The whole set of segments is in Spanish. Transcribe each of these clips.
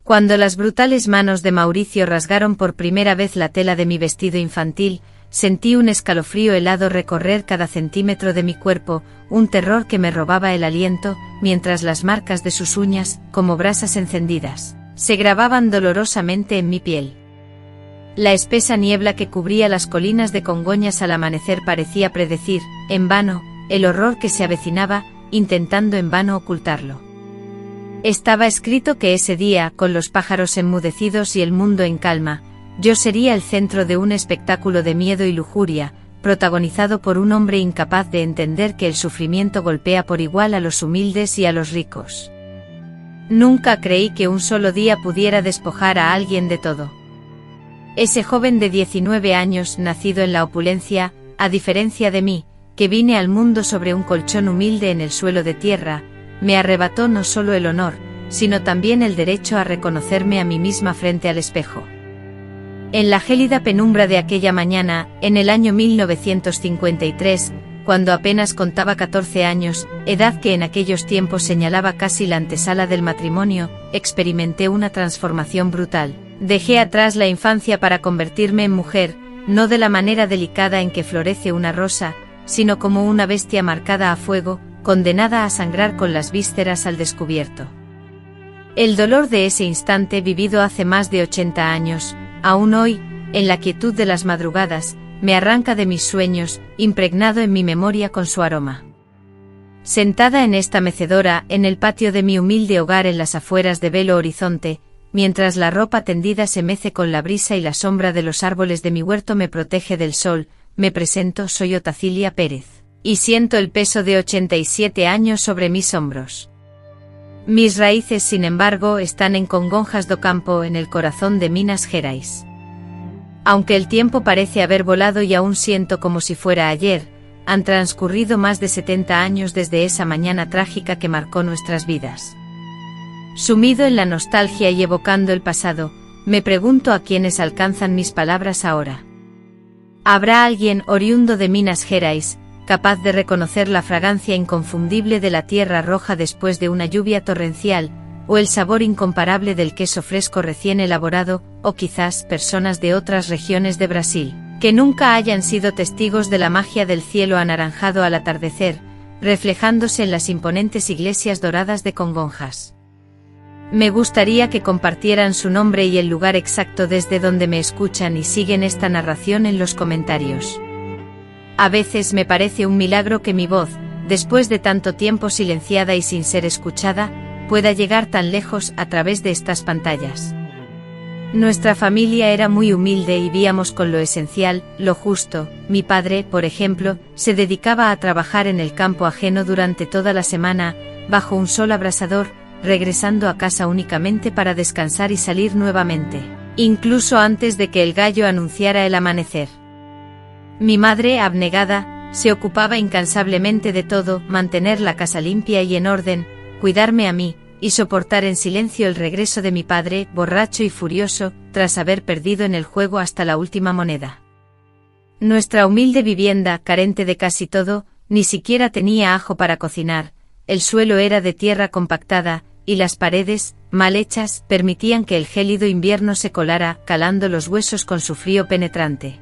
Cuando las brutales manos de Mauricio rasgaron por primera vez la tela de mi vestido infantil, sentí un escalofrío helado recorrer cada centímetro de mi cuerpo, un terror que me robaba el aliento, mientras las marcas de sus uñas, como brasas encendidas, se grababan dolorosamente en mi piel. La espesa niebla que cubría las colinas de Congoñas al amanecer parecía predecir, en vano, el horror que se avecinaba, intentando en vano ocultarlo. Estaba escrito que ese día, con los pájaros enmudecidos y el mundo en calma, yo sería el centro de un espectáculo de miedo y lujuria, protagonizado por un hombre incapaz de entender que el sufrimiento golpea por igual a los humildes y a los ricos. Nunca creí que un solo día pudiera despojar a alguien de todo. Ese joven de 19 años, nacido en la opulencia, a diferencia de mí, que vine al mundo sobre un colchón humilde en el suelo de tierra, me arrebató no solo el honor, sino también el derecho a reconocerme a mí misma frente al espejo. En la gélida penumbra de aquella mañana, en el año 1953, cuando apenas contaba 14 años, edad que en aquellos tiempos señalaba casi la antesala del matrimonio, experimenté una transformación brutal. Dejé atrás la infancia para convertirme en mujer, no de la manera delicada en que florece una rosa, sino como una bestia marcada a fuego, condenada a sangrar con las vísceras al descubierto. El dolor de ese instante vivido hace más de 80 años, aún hoy, en la quietud de las madrugadas, me arranca de mis sueños, impregnado en mi memoria con su aroma. Sentada en esta mecedora, en el patio de mi humilde hogar en las afueras de Belo Horizonte, mientras la ropa tendida se mece con la brisa y la sombra de los árboles de mi huerto me protege del sol, me presento, soy Otacilia Pérez, y siento el peso de 87 años sobre mis hombros. Mis raíces, sin embargo, están en Congonhas do Campo, en el corazón de Minas Gerais. Aunque el tiempo parece haber volado y aún siento como si fuera ayer, han transcurrido más de 70 años desde esa mañana trágica que marcó nuestras vidas. Sumido en la nostalgia y evocando el pasado, me pregunto a quiénes alcanzan mis palabras ahora. ¿Habrá alguien oriundo de Minas Gerais, capaz de reconocer la fragancia inconfundible de la tierra roja después de una lluvia torrencial, o el sabor incomparable del queso fresco recién elaborado, o quizás personas de otras regiones de Brasil, que nunca hayan sido testigos de la magia del cielo anaranjado al atardecer, reflejándose en las imponentes iglesias doradas de Congonhas? Me gustaría que compartieran su nombre y el lugar exacto desde donde me escuchan y siguen esta narración en los comentarios. A veces me parece un milagro que mi voz, después de tanto tiempo silenciada y sin ser escuchada, pueda llegar tan lejos a través de estas pantallas. Nuestra familia era muy humilde y vivíamos con lo esencial, lo justo. Mi padre, por ejemplo, se dedicaba a trabajar en el campo ajeno durante toda la semana, bajo un sol abrasador, regresando a casa únicamente para descansar y salir nuevamente, incluso antes de que el gallo anunciara el amanecer. Mi madre, abnegada, se ocupaba incansablemente de todo, mantener la casa limpia y en orden, cuidarme a mí, y soportar en silencio el regreso de mi padre, borracho y furioso, tras haber perdido en el juego hasta la última moneda. Nuestra humilde vivienda, carente de casi todo, ni siquiera tenía ajo para cocinar, el suelo era de tierra compactada, y las paredes, mal hechas, permitían que el gélido invierno se colara, calando los huesos con su frío penetrante.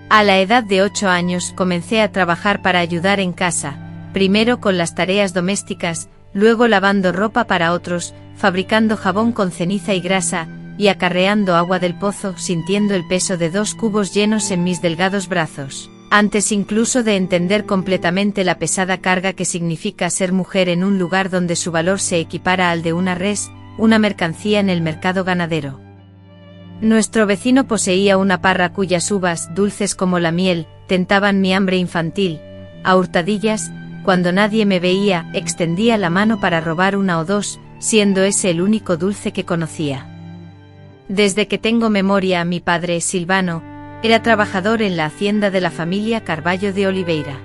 A la edad de 8 años comencé a trabajar para ayudar en casa, primero con las tareas domésticas, luego lavando ropa para otros, fabricando jabón con ceniza y grasa, y acarreando agua del pozo, sintiendo el peso de 2 cubos llenos en mis delgados brazos, antes incluso de entender completamente la pesada carga que significa ser mujer en un lugar donde su valor se equipara al de una res, una mercancía en el mercado ganadero. Nuestro vecino poseía una parra cuyas uvas, dulces como la miel, tentaban mi hambre infantil. A hurtadillas, cuando nadie me veía, extendía la mano para robar una o dos, siendo ese el único dulce que conocía. Desde que tengo memoria, mi padre, Silvano, era trabajador en la hacienda de la familia Carvalho de Oliveira.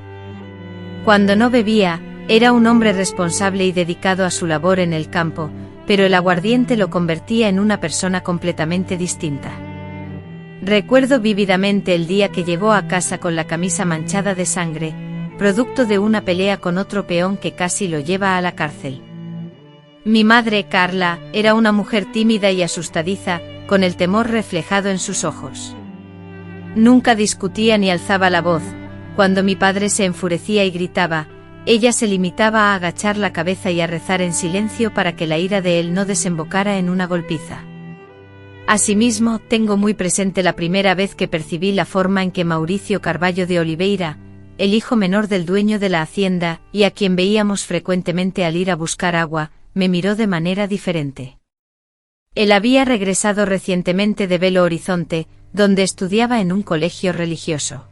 Cuando no bebía, era un hombre responsable y dedicado a su labor en el campo, pero el aguardiente lo convertía en una persona completamente distinta. Recuerdo vívidamente el día que llegó a casa con la camisa manchada de sangre, producto de una pelea con otro peón que casi lo lleva a la cárcel. Mi madre, Carla, era una mujer tímida y asustadiza, con el temor reflejado en sus ojos. Nunca discutía ni alzaba la voz. Cuando mi padre se enfurecía y gritaba, ella se limitaba a agachar la cabeza y a rezar en silencio para que la ira de él no desembocara en una golpiza. Asimismo, tengo muy presente la primera vez que percibí la forma en que Mauricio Carballo de Oliveira, el hijo menor del dueño de la hacienda, y a quien veíamos frecuentemente al ir a buscar agua, me miró de manera diferente. Él había regresado recientemente de Belo Horizonte, donde estudiaba en un colegio religioso.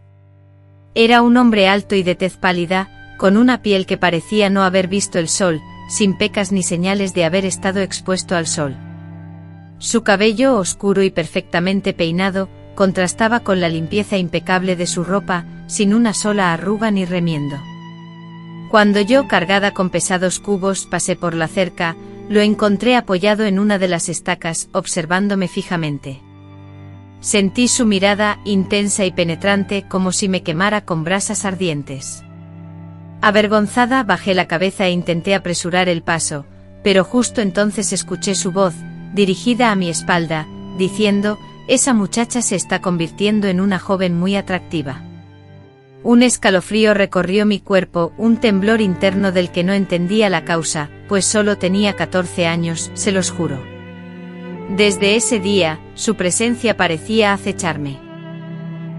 Era un hombre alto y de tez pálida, con una piel que parecía no haber visto el sol, sin pecas ni señales de haber estado expuesto al sol. Su cabello oscuro y perfectamente peinado, contrastaba con la limpieza impecable de su ropa, sin una sola arruga ni remiendo. Cuando yo, cargada con pesados cubos, pasé por la cerca, lo encontré apoyado en una de las estacas, observándome fijamente. Sentí su mirada, intensa y penetrante, como si me quemara con brasas ardientes. Avergonzada, bajé la cabeza e intenté apresurar el paso, pero justo entonces escuché su voz, dirigida a mi espalda, diciendo: «Esa muchacha se está convirtiendo en una joven muy atractiva». Un escalofrío recorrió mi cuerpo, un temblor interno del que no entendía la causa, pues solo tenía 14 años, se los juro. Desde ese día, su presencia parecía acecharme.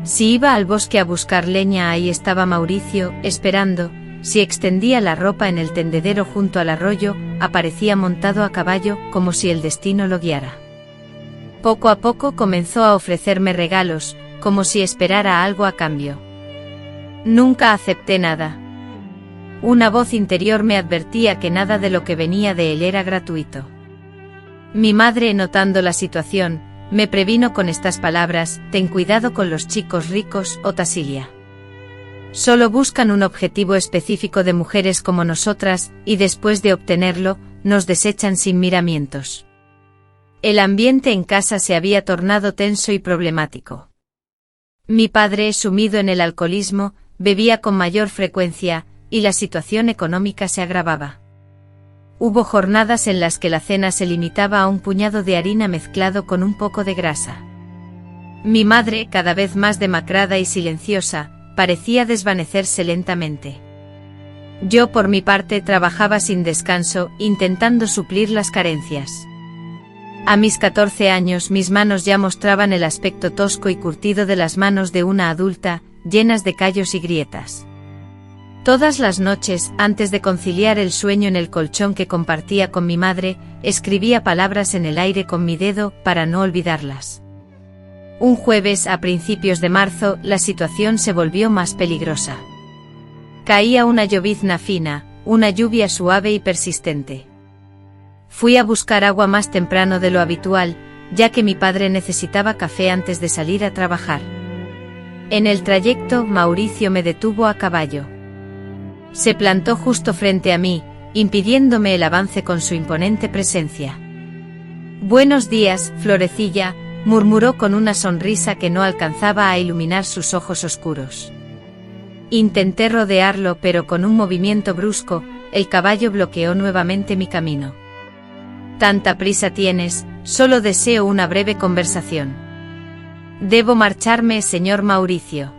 Si iba al bosque a buscar leña, ahí estaba Mauricio, esperando. Si extendía la ropa en el tendedero junto al arroyo, aparecía montado a caballo, como si el destino lo guiara. Poco a poco comenzó a ofrecerme regalos, como si esperara algo a cambio. Nunca acepté nada. Una voz interior me advertía que nada de lo que venía de él era gratuito. Mi madre, notando la situación, me previno con estas palabras: «Ten cuidado con los chicos ricos, Otasilia. Solo buscan un objetivo específico de mujeres como nosotras, y después de obtenerlo, nos desechan sin miramientos». El ambiente en casa se había tornado tenso y problemático. Mi padre, sumido en el alcoholismo, bebía con mayor frecuencia, y la situación económica se agravaba. Hubo jornadas en las que la cena se limitaba a un puñado de harina mezclado con un poco de grasa. Mi madre, cada vez más demacrada y silenciosa, parecía desvanecerse lentamente. Yo, por mi parte, trabajaba sin descanso, intentando suplir las carencias. A mis 14 años mis manos ya mostraban el aspecto tosco y curtido de las manos de una adulta, llenas de callos y grietas. Todas las noches, antes de conciliar el sueño en el colchón que compartía con mi madre, escribía palabras en el aire con mi dedo, para no olvidarlas. Un jueves, a principios de marzo, la situación se volvió más peligrosa. Caía una llovizna fina, una lluvia suave y persistente. Fui a buscar agua más temprano de lo habitual, ya que mi padre necesitaba café antes de salir a trabajar. En el trayecto, Mauricio me detuvo a caballo. Se plantó justo frente a mí, impidiéndome el avance con su imponente presencia. «Buenos días, Florecilla», murmuró con una sonrisa que no alcanzaba a iluminar sus ojos oscuros. Intenté rodearlo, pero con un movimiento brusco, el caballo bloqueó nuevamente mi camino. «¿Tanta prisa tienes? Solo deseo una breve conversación». «Debo marcharme, señor Mauricio».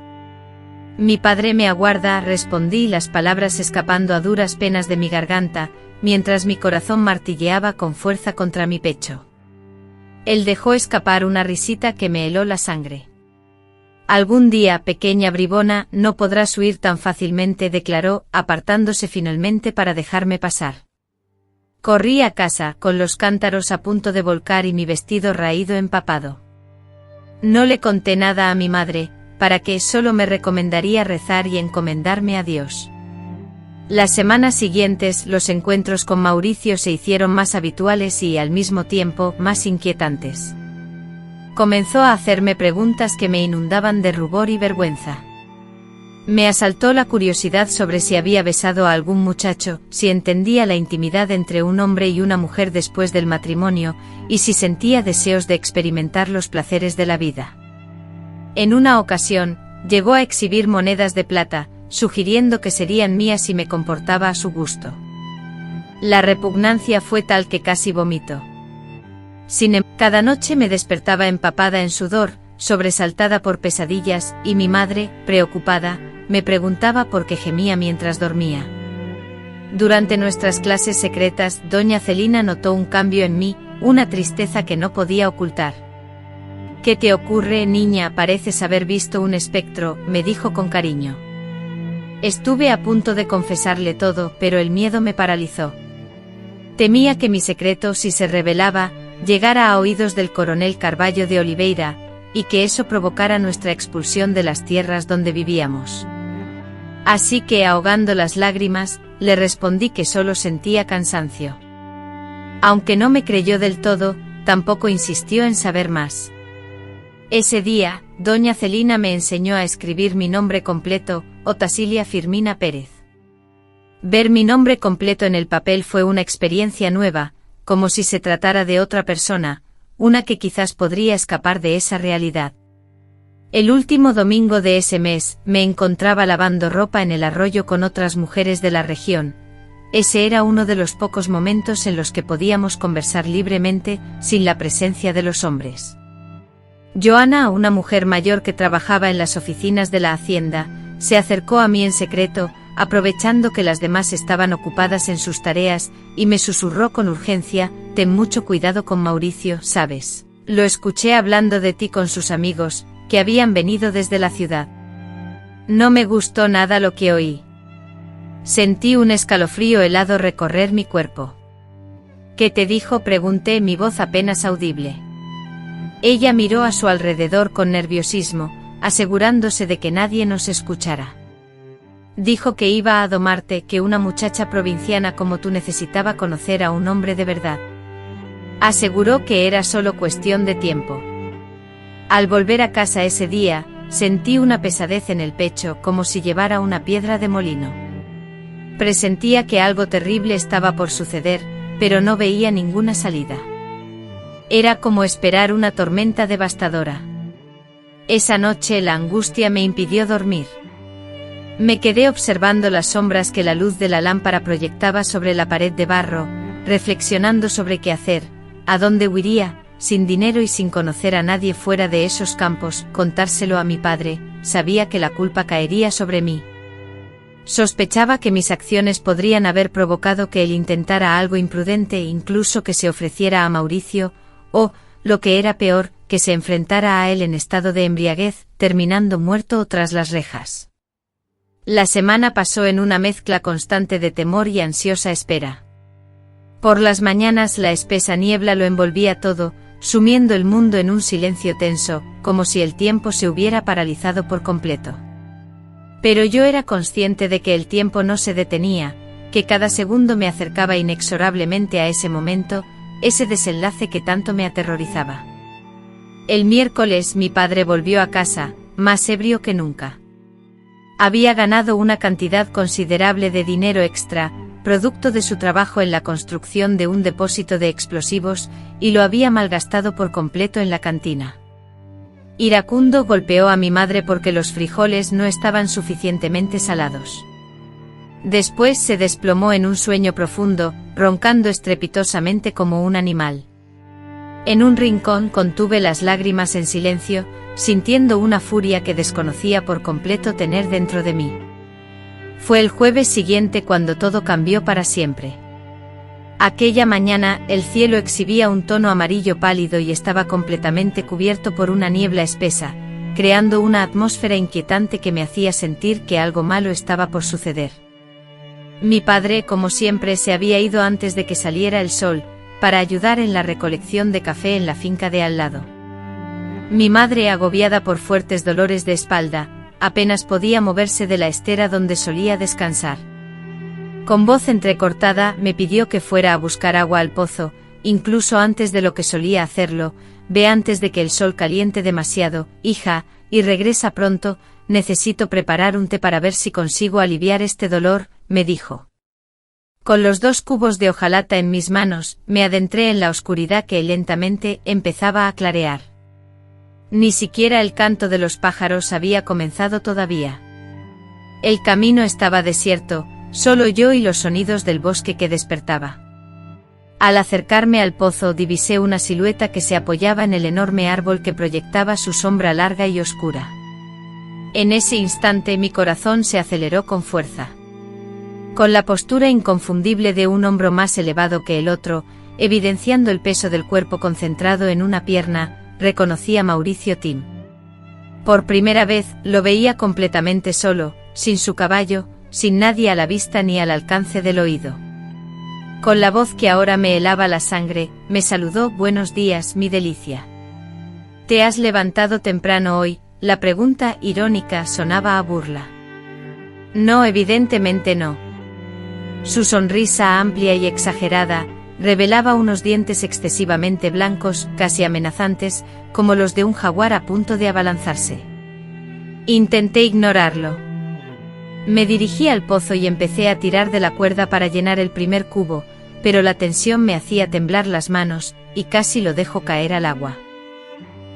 «Mi padre me aguarda», respondí, las palabras escapando a duras penas de mi garganta, mientras mi corazón martilleaba con fuerza contra mi pecho. Él dejó escapar una risita que me heló la sangre. «Algún día, pequeña bribona, no podrás huir tan fácilmente», declaró, apartándose finalmente para dejarme pasar. Corrí a casa, con los cántaros a punto de volcar y mi vestido raído empapado. No le conté nada a mi madre, para que solo me recomendaría rezar y encomendarme a Dios. Las semanas siguientes, los encuentros con Mauricio se hicieron más habituales y, al mismo tiempo, más inquietantes. Comenzó a hacerme preguntas que me inundaban de rubor y vergüenza. Me asaltó la curiosidad sobre si había besado a algún muchacho, si entendía la intimidad entre un hombre y una mujer después del matrimonio, y si sentía deseos de experimentar los placeres de la vida. En una ocasión, llegó a exhibir monedas de plata, sugiriendo que serían mías si me comportaba a su gusto. La repugnancia fue tal que casi vomito. Cada noche me despertaba empapada en sudor, sobresaltada por pesadillas, y mi madre, preocupada, me preguntaba por qué gemía mientras dormía. Durante nuestras clases secretas, doña Celina notó un cambio en mí, una tristeza que no podía ocultar. «¿Qué te ocurre, niña? Pareces haber visto un espectro», me dijo con cariño. Estuve a punto de confesarle todo, pero el miedo me paralizó. Temía que mi secreto, si se revelaba, llegara a oídos del coronel Carvalho de Oliveira, y que eso provocara nuestra expulsión de las tierras donde vivíamos. Así que, ahogando las lágrimas, le respondí que solo sentía cansancio. Aunque no me creyó del todo, tampoco insistió en saber más. Ese día, doña Celina me enseñó a escribir mi nombre completo, Otasilia Firmina Pérez. Ver mi nombre completo en el papel fue una experiencia nueva, como si se tratara de otra persona, una que quizás podría escapar de esa realidad. El último domingo de ese mes, me encontraba lavando ropa en el arroyo con otras mujeres de la región. Ese era uno de los pocos momentos en los que podíamos conversar libremente, sin la presencia de los hombres. Joana, una mujer mayor que trabajaba en las oficinas de la hacienda, se acercó a mí en secreto, aprovechando que las demás estaban ocupadas en sus tareas, y me susurró con urgencia: «Ten mucho cuidado con Mauricio, ¿sabes? Lo escuché hablando de ti con sus amigos, que habían venido desde la ciudad». No me gustó nada lo que oí. Sentí un escalofrío helado recorrer mi cuerpo. «¿Qué te dijo?», pregunté, mi voz apenas audible. Ella miró a su alrededor con nerviosismo, asegurándose de que nadie nos escuchara. «Dijo que iba a domarte, que una muchacha provinciana como tú necesitaba conocer a un hombre de verdad. Aseguró que era solo cuestión de tiempo». Al volver a casa ese día, sentí una pesadez en el pecho, como si llevara una piedra de molino. Presentía que algo terrible estaba por suceder, pero no veía ninguna salida. Era como esperar una tormenta devastadora. Esa noche la angustia me impidió dormir. Me quedé observando las sombras que la luz de la lámpara proyectaba sobre la pared de barro, reflexionando sobre qué hacer, a dónde huiría, sin dinero y sin conocer a nadie fuera de esos campos. Contárselo a mi padre, sabía que la culpa caería sobre mí. Sospechaba que mis acciones podrían haber provocado que él intentara algo imprudente e incluso que se ofreciera a Mauricio, o, lo que era peor, que se enfrentara a él en estado de embriaguez, terminando muerto o tras las rejas. La semana pasó en una mezcla constante de temor y ansiosa espera. Por las mañanas la espesa niebla lo envolvía todo, sumiendo el mundo en un silencio tenso, como si el tiempo se hubiera paralizado por completo. Pero yo era consciente de que el tiempo no se detenía, que cada segundo me acercaba inexorablemente a ese momento, ese desenlace que tanto me aterrorizaba. El miércoles mi padre volvió a casa, más ebrio que nunca. Había ganado una cantidad considerable de dinero extra, producto de su trabajo en la construcción de un depósito de explosivos, y lo había malgastado por completo en la cantina. Iracundo golpeó a mi madre porque los frijoles no estaban suficientemente salados. Después se desplomó en un sueño profundo, roncando estrepitosamente como un animal. En un rincón contuve las lágrimas en silencio, sintiendo una furia que desconocía por completo tener dentro de mí. Fue el jueves siguiente cuando todo cambió para siempre. Aquella mañana, el cielo exhibía un tono amarillo pálido y estaba completamente cubierto por una niebla espesa, creando una atmósfera inquietante que me hacía sentir que algo malo estaba por suceder. Mi padre, como siempre, se había ido antes de que saliera el sol, para ayudar en la recolección de café en la finca de al lado. Mi madre, agobiada por fuertes dolores de espalda, apenas podía moverse de la estera donde solía descansar. Con voz entrecortada me pidió que fuera a buscar agua al pozo, incluso antes de lo que solía hacerlo. «Ve antes de que el sol caliente demasiado, hija, y regresa pronto, necesito preparar un té para ver si consigo aliviar este dolor», me dijo. Con los 2 cubos de hojalata en mis manos, me adentré en la oscuridad que lentamente empezaba a clarear. Ni siquiera el canto de los pájaros había comenzado todavía. El camino estaba desierto, Solo yo y los sonidos del bosque que despertaba. Al acercarme al pozo divisé una silueta que se apoyaba en el enorme árbol que proyectaba su sombra larga y oscura. En ese instante mi corazón se aceleró con fuerza. Con la postura inconfundible de un hombro más elevado que el otro, evidenciando el peso del cuerpo concentrado en una pierna, reconocí a Mauricio Tim. Por primera vez, lo veía completamente solo, sin su caballo, sin nadie a la vista ni al alcance del oído. Con la voz que ahora me helaba la sangre, me saludó: «Buenos días, mi delicia. ¿Te has levantado temprano hoy?». La pregunta irónica sonaba a burla. No, evidentemente no. Su sonrisa amplia y exagerada revelaba unos dientes excesivamente blancos, casi amenazantes, como los de un jaguar a punto de abalanzarse. Intenté ignorarlo. Me dirigí al pozo y empecé a tirar de la cuerda para llenar el primer cubo, pero la tensión me hacía temblar las manos, y casi lo dejo caer al agua.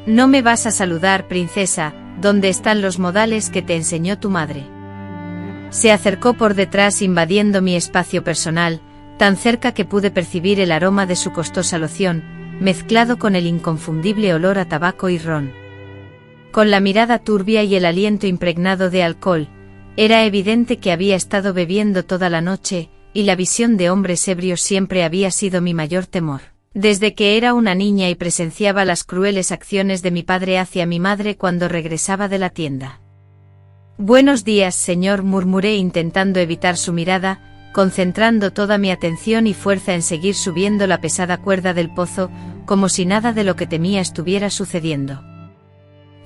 «No me vas a saludar, princesa, ¿dónde están los modales que te enseñó tu madre?». Se acercó por detrás invadiendo mi espacio personal, tan cerca que pude percibir el aroma de su costosa loción, mezclado con el inconfundible olor a tabaco y ron. Con la mirada turbia y el aliento impregnado de alcohol, era evidente que había estado bebiendo toda la noche, y la visión de hombres ebrios siempre había sido mi mayor temor. Desde que era una niña y presenciaba las crueles acciones de mi padre hacia mi madre cuando regresaba de la tienda. «Buenos días, señor», murmuré intentando evitar su mirada, concentrando toda mi atención y fuerza en seguir subiendo la pesada cuerda del pozo, como si nada de lo que temía estuviera sucediendo.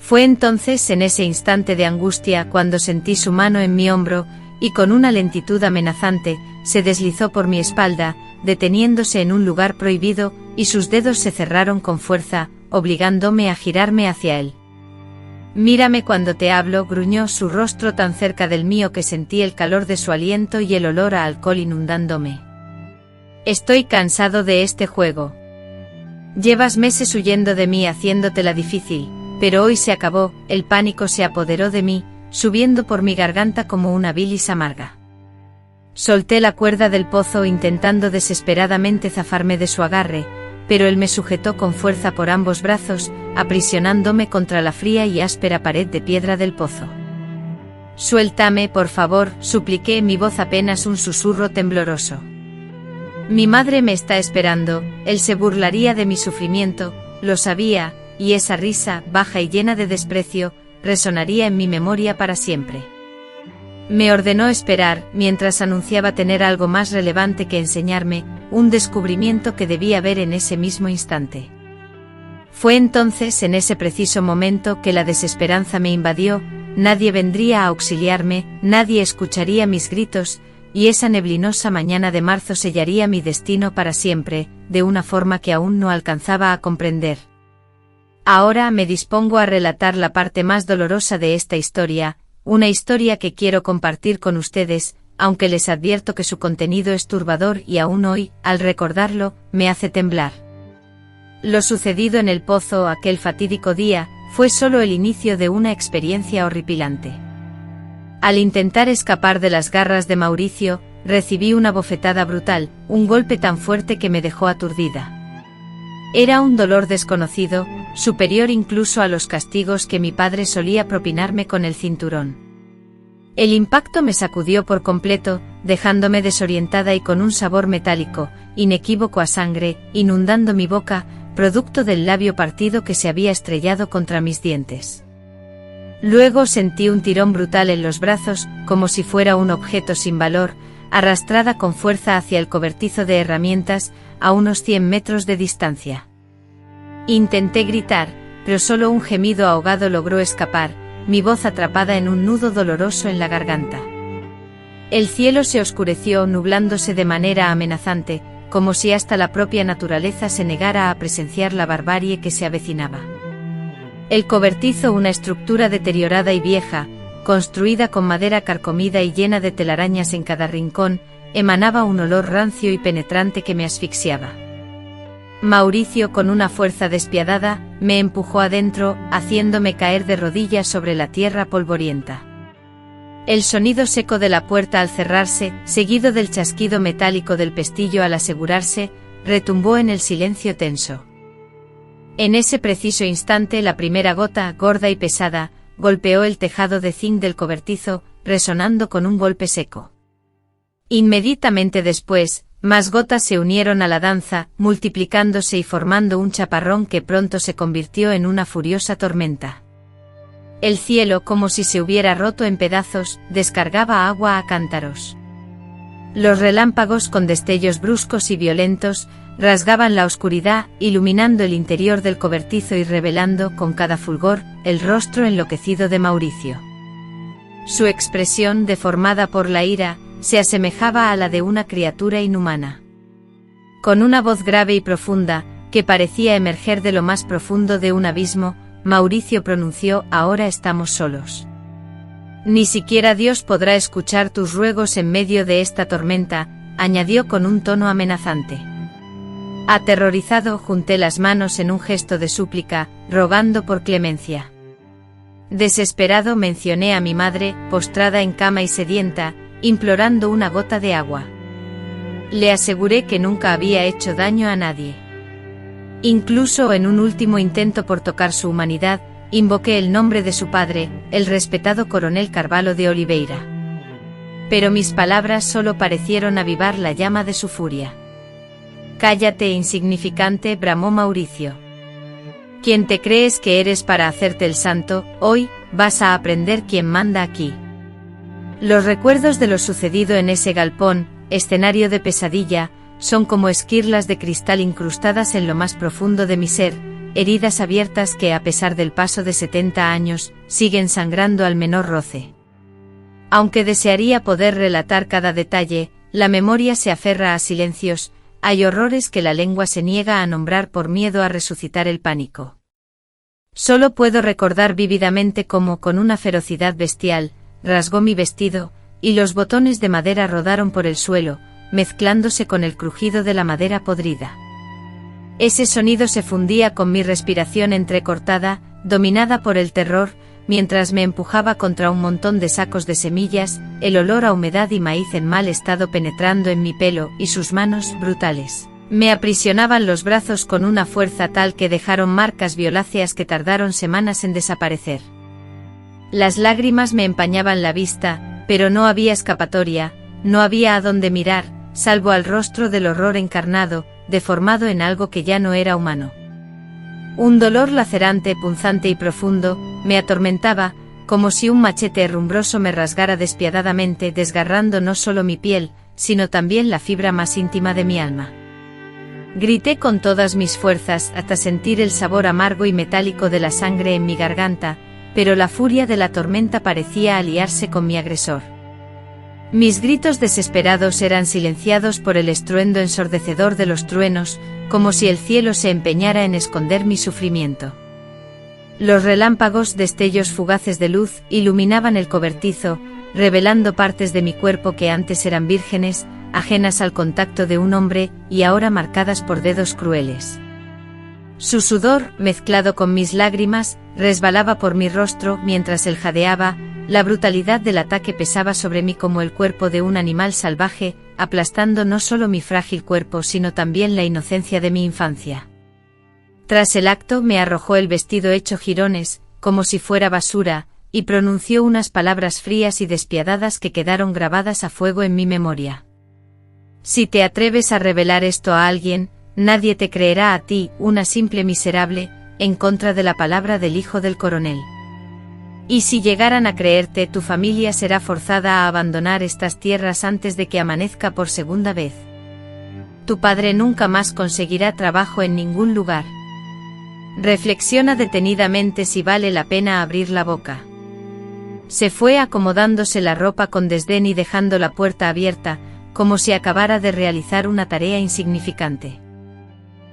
Fue entonces, en ese instante de angustia, cuando sentí su mano en mi hombro, y con una lentitud amenazante, se deslizó por mi espalda, deteniéndose en un lugar prohibido, y sus dedos se cerraron con fuerza, obligándome a girarme hacia él. «Mírame cuando te hablo», gruñó, su rostro tan cerca del mío que sentí el calor de su aliento y el olor a alcohol inundándome. «Estoy cansado de este juego. Llevas meses huyendo de mí haciéndotela difícil, pero hoy se acabó». El pánico se apoderó de mí, subiendo por mi garganta como una bilis amarga. Solté la cuerda del pozo intentando desesperadamente zafarme de su agarre, pero él me sujetó con fuerza por ambos brazos, aprisionándome contra la fría y áspera pared de piedra del pozo. «Suéltame, por favor», supliqué, mi voz apenas un susurro tembloroso. «Mi madre me está esperando», él se burlaría de mi sufrimiento, lo sabía, y esa risa, baja y llena de desprecio, resonaría en mi memoria para siempre. Me ordenó esperar, mientras anunciaba tener algo más relevante que enseñarme, un descubrimiento que debía ver en ese mismo instante. Fue entonces, en ese preciso momento, que la desesperanza me invadió. Nadie vendría a auxiliarme, nadie escucharía mis gritos, y esa neblinosa mañana de marzo sellaría mi destino para siempre, de una forma que aún no alcanzaba a comprender. Ahora me dispongo a relatar la parte más dolorosa de esta historia, una historia que quiero compartir con ustedes, aunque les advierto que su contenido es turbador y aún hoy, al recordarlo, me hace temblar. Lo sucedido en el pozo aquel fatídico día, fue solo el inicio de una experiencia horripilante. Al intentar escapar de las garras de Mauricio, recibí una bofetada brutal, un golpe tan fuerte que me dejó aturdida. Era un dolor desconocido, superior incluso a los castigos que mi padre solía propinarme con el cinturón. El impacto me sacudió por completo, dejándome desorientada y con un sabor metálico, inequívoco a sangre, inundando mi boca, producto del labio partido que se había estrellado contra mis dientes. Luego sentí un tirón brutal en los brazos, como si fuera un objeto sin valor, arrastrada con fuerza hacia el cobertizo de herramientas, a unos 100 metros de distancia. Intenté gritar, pero solo un gemido ahogado logró escapar, mi voz atrapada en un nudo doloroso en la garganta. El cielo se oscureció, nublándose de manera amenazante, como si hasta la propia naturaleza se negara a presenciar la barbarie que se avecinaba. El cobertizo, una estructura deteriorada y vieja, construida con madera carcomida y llena de telarañas en cada rincón, emanaba un olor rancio y penetrante que me asfixiaba. Mauricio, con una fuerza despiadada, me empujó adentro, haciéndome caer de rodillas sobre la tierra polvorienta. El sonido seco de la puerta al cerrarse, seguido del chasquido metálico del pestillo al asegurarse, retumbó en el silencio tenso. En ese preciso instante la primera gota, gorda y pesada, golpeó el tejado de zinc del cobertizo, resonando con un golpe seco. Inmediatamente después, más gotas se unieron a la danza, multiplicándose y formando un chaparrón que pronto se convirtió en una furiosa tormenta. El cielo, como si se hubiera roto en pedazos, descargaba agua a cántaros. Los relámpagos con destellos bruscos y violentos, rasgaban la oscuridad, iluminando el interior del cobertizo y revelando, con cada fulgor, el rostro enloquecido de Mauricio. Su expresión, deformada por la ira, se asemejaba a la de una criatura inhumana. Con una voz grave y profunda, que parecía emerger de lo más profundo de un abismo, Mauricio pronunció: «Ahora estamos solos. Ni siquiera Dios podrá escuchar tus ruegos en medio de esta tormenta», añadió con un tono amenazante. Aterrorizado, junté las manos en un gesto de súplica, rogando por clemencia. Desesperado mencioné a mi madre, postrada en cama y sedienta, implorando una gota de agua. Le aseguré que nunca había hecho daño a nadie. Incluso en un último intento por tocar su humanidad, invoqué el nombre de su padre, el respetado coronel Carvalho de Oliveira. Pero mis palabras solo parecieron avivar la llama de su furia. «Cállate, insignificante», bramó Mauricio. «¿Quién te crees que eres para hacerte el santo? Hoy vas a aprender quién manda aquí». Los recuerdos de lo sucedido en ese galpón, escenario de pesadilla, son como esquirlas de cristal incrustadas en lo más profundo de mi ser, heridas abiertas que, a pesar del paso de 70 años, siguen sangrando al menor roce. Aunque desearía poder relatar cada detalle, la memoria se aferra a silencios, hay horrores que la lengua se niega a nombrar por miedo a resucitar el pánico. Solo puedo recordar vívidamente cómo, con una ferocidad bestial, rasgó mi vestido, y los botones de madera rodaron por el suelo, mezclándose con el crujido de la madera podrida. Ese sonido se fundía con mi respiración entrecortada, dominada por el terror, mientras me empujaba contra un montón de sacos de semillas, el olor a humedad y maíz en mal estado penetrando en mi pelo, y sus manos, brutales, me aprisionaban los brazos con una fuerza tal que dejaron marcas violáceas que tardaron semanas en desaparecer. Las lágrimas me empañaban la vista, pero no había escapatoria, no había a dónde mirar, salvo al rostro del horror encarnado, deformado en algo que ya no era humano. Un dolor lacerante, punzante y profundo, me atormentaba, como si un machete herrumbroso me rasgara despiadadamente, desgarrando no solo mi piel, sino también la fibra más íntima de mi alma. Grité con todas mis fuerzas hasta sentir el sabor amargo y metálico de la sangre en mi garganta, pero la furia de la tormenta parecía aliarse con mi agresor. Mis gritos desesperados eran silenciados por el estruendo ensordecedor de los truenos, como si el cielo se empeñara en esconder mi sufrimiento. Los relámpagos, destellos fugaces de luz, iluminaban el cobertizo, revelando partes de mi cuerpo que antes eran vírgenes, ajenas al contacto de un hombre, y ahora marcadas por dedos crueles. Su sudor, mezclado con mis lágrimas, resbalaba por mi rostro mientras él jadeaba. La brutalidad del ataque pesaba sobre mí como el cuerpo de un animal salvaje, aplastando no solo mi frágil cuerpo sino también la inocencia de mi infancia. Tras el acto me arrojó el vestido hecho jirones, como si fuera basura, y pronunció unas palabras frías y despiadadas que quedaron grabadas a fuego en mi memoria. «Si te atreves a revelar esto a alguien, nadie te creerá a ti, una simple miserable, en contra de la palabra del hijo del coronel. Y si llegaran a creerte, tu familia será forzada a abandonar estas tierras antes de que amanezca por segunda vez. Tu padre nunca más conseguirá trabajo en ningún lugar. Reflexiona detenidamente si vale la pena abrir la boca». Se fue acomodándose la ropa con desdén y dejando la puerta abierta, como si acabara de realizar una tarea insignificante.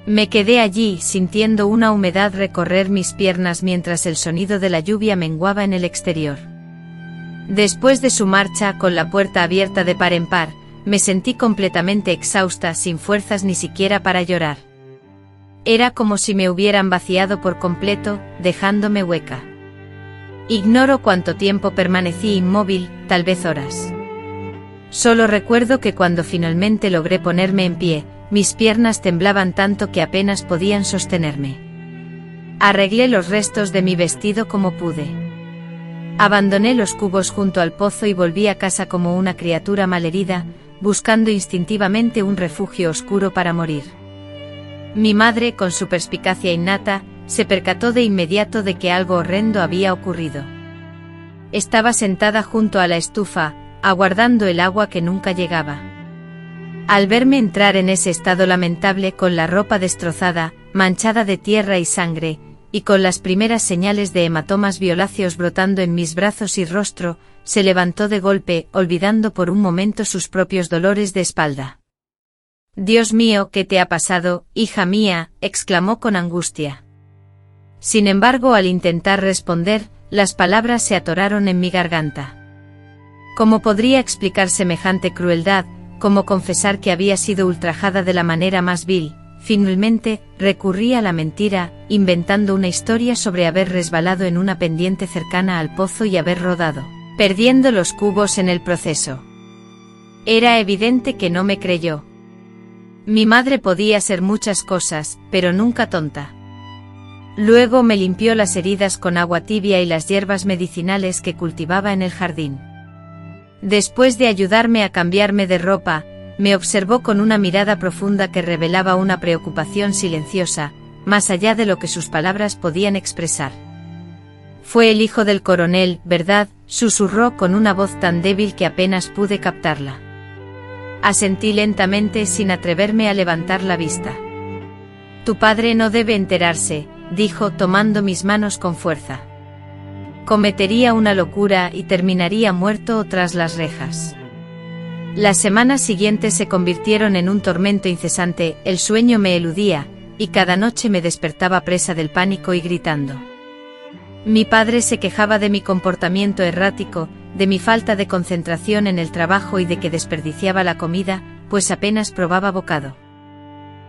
Me quedé allí, sintiendo una humedad recorrer mis piernas mientras el sonido de la lluvia menguaba en el exterior. Después de su marcha, con la puerta abierta de par en par, me sentí completamente exhausta, sin fuerzas ni siquiera para llorar. Era como si me hubieran vaciado por completo, dejándome hueca. Ignoro cuánto tiempo permanecí inmóvil, tal vez horas. Solo recuerdo que cuando finalmente logré ponerme en pie, mis piernas temblaban tanto que apenas podían sostenerme. Arreglé los restos de mi vestido como pude. Abandoné los cubos junto al pozo y volví a casa como una criatura malherida, buscando instintivamente un refugio oscuro para morir. Mi madre, con su perspicacia innata, se percató de inmediato de que algo horrendo había ocurrido. Estaba sentada junto a la estufa, aguardando el agua que nunca llegaba. Al verme entrar en ese estado lamentable con la ropa destrozada, manchada de tierra y sangre, y con las primeras señales de hematomas violáceos brotando en mis brazos y rostro, se levantó de golpe, olvidando por un momento sus propios dolores de espalda. «Dios mío, ¿qué te ha pasado, hija mía?», exclamó con angustia. Sin embargo, al intentar responder, las palabras se atoraron en mi garganta. ¿Cómo podría explicar semejante crueldad? ¿Cómo confesar que había sido ultrajada de la manera más vil? Finalmente, recurrí a la mentira, inventando una historia sobre haber resbalado en una pendiente cercana al pozo y haber rodado, perdiendo los cubos en el proceso. Era evidente que no me creyó. Mi madre podía ser muchas cosas, pero nunca tonta. Luego me limpió las heridas con agua tibia y las hierbas medicinales que cultivaba en el jardín. Después de ayudarme a cambiarme de ropa, me observó con una mirada profunda que revelaba una preocupación silenciosa, más allá de lo que sus palabras podían expresar. «Fue el hijo del coronel, ¿verdad?», susurró con una voz tan débil que apenas pude captarla. Asentí lentamente sin atreverme a levantar la vista. «Tu padre no debe enterarse», dijo tomando mis manos con fuerza. «Cometería una locura y terminaría muerto o tras las rejas». Las semanas siguientes se convirtieron en un tormento incesante, el sueño me eludía, y cada noche me despertaba presa del pánico y gritando. Mi padre se quejaba de mi comportamiento errático, de mi falta de concentración en el trabajo y de que desperdiciaba la comida, pues apenas probaba bocado.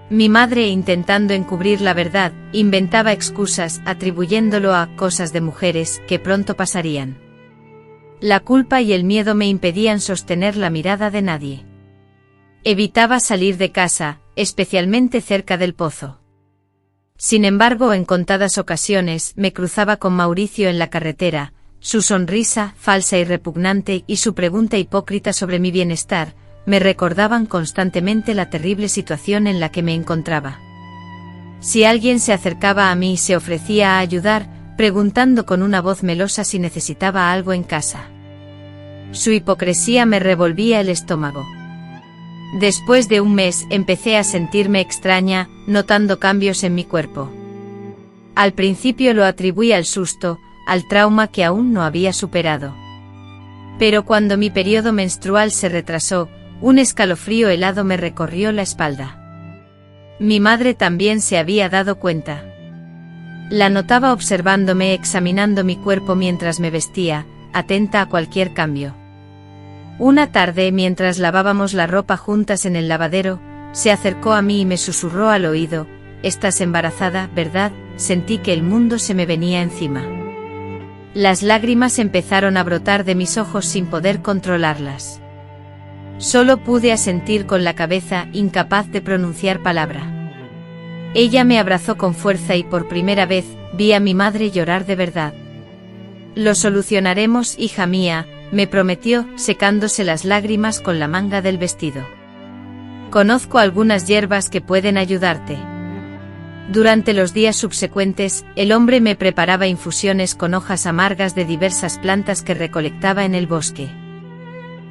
Mi madre, intentando encubrir la verdad, inventaba excusas, atribuyéndolo a cosas de mujeres que pronto pasarían. La culpa y el miedo me impedían sostener la mirada de nadie. Evitaba salir de casa, especialmente cerca del pozo. Sin embargo, en contadas ocasiones me cruzaba con Mauricio en la carretera, su sonrisa, falsa y repugnante, y su pregunta hipócrita sobre mi bienestar, me recordaban constantemente la terrible situación en la que me encontraba. Si alguien se acercaba a mí y se ofrecía a ayudar, preguntando con una voz melosa si necesitaba algo en casa. Su hipocresía me revolvía el estómago. Después de un mes empecé a sentirme extraña, notando cambios en mi cuerpo. Al principio lo atribuí al susto, al trauma que aún no había superado. Pero cuando mi periodo menstrual se retrasó, un escalofrío helado me recorrió la espalda. Mi madre también se había dado cuenta. La notaba observándome, examinando mi cuerpo mientras me vestía, atenta a cualquier cambio. Una tarde, mientras lavábamos la ropa juntas en el lavadero, se acercó a mí y me susurró al oído: «Estás embarazada, ¿verdad?». Sentí que el mundo se me venía encima. Las lágrimas empezaron a brotar de mis ojos sin poder controlarlas. Solo pude asentir con la cabeza, incapaz de pronunciar palabra. Ella me abrazó con fuerza y por primera vez vi a mi madre llorar de verdad. «Lo solucionaremos, hija mía», me prometió, secándose las lágrimas con la manga del vestido. «Conozco algunas hierbas que pueden ayudarte». Durante los días subsecuentes, el hombre me preparaba infusiones con hojas amargas de diversas plantas que recolectaba en el bosque.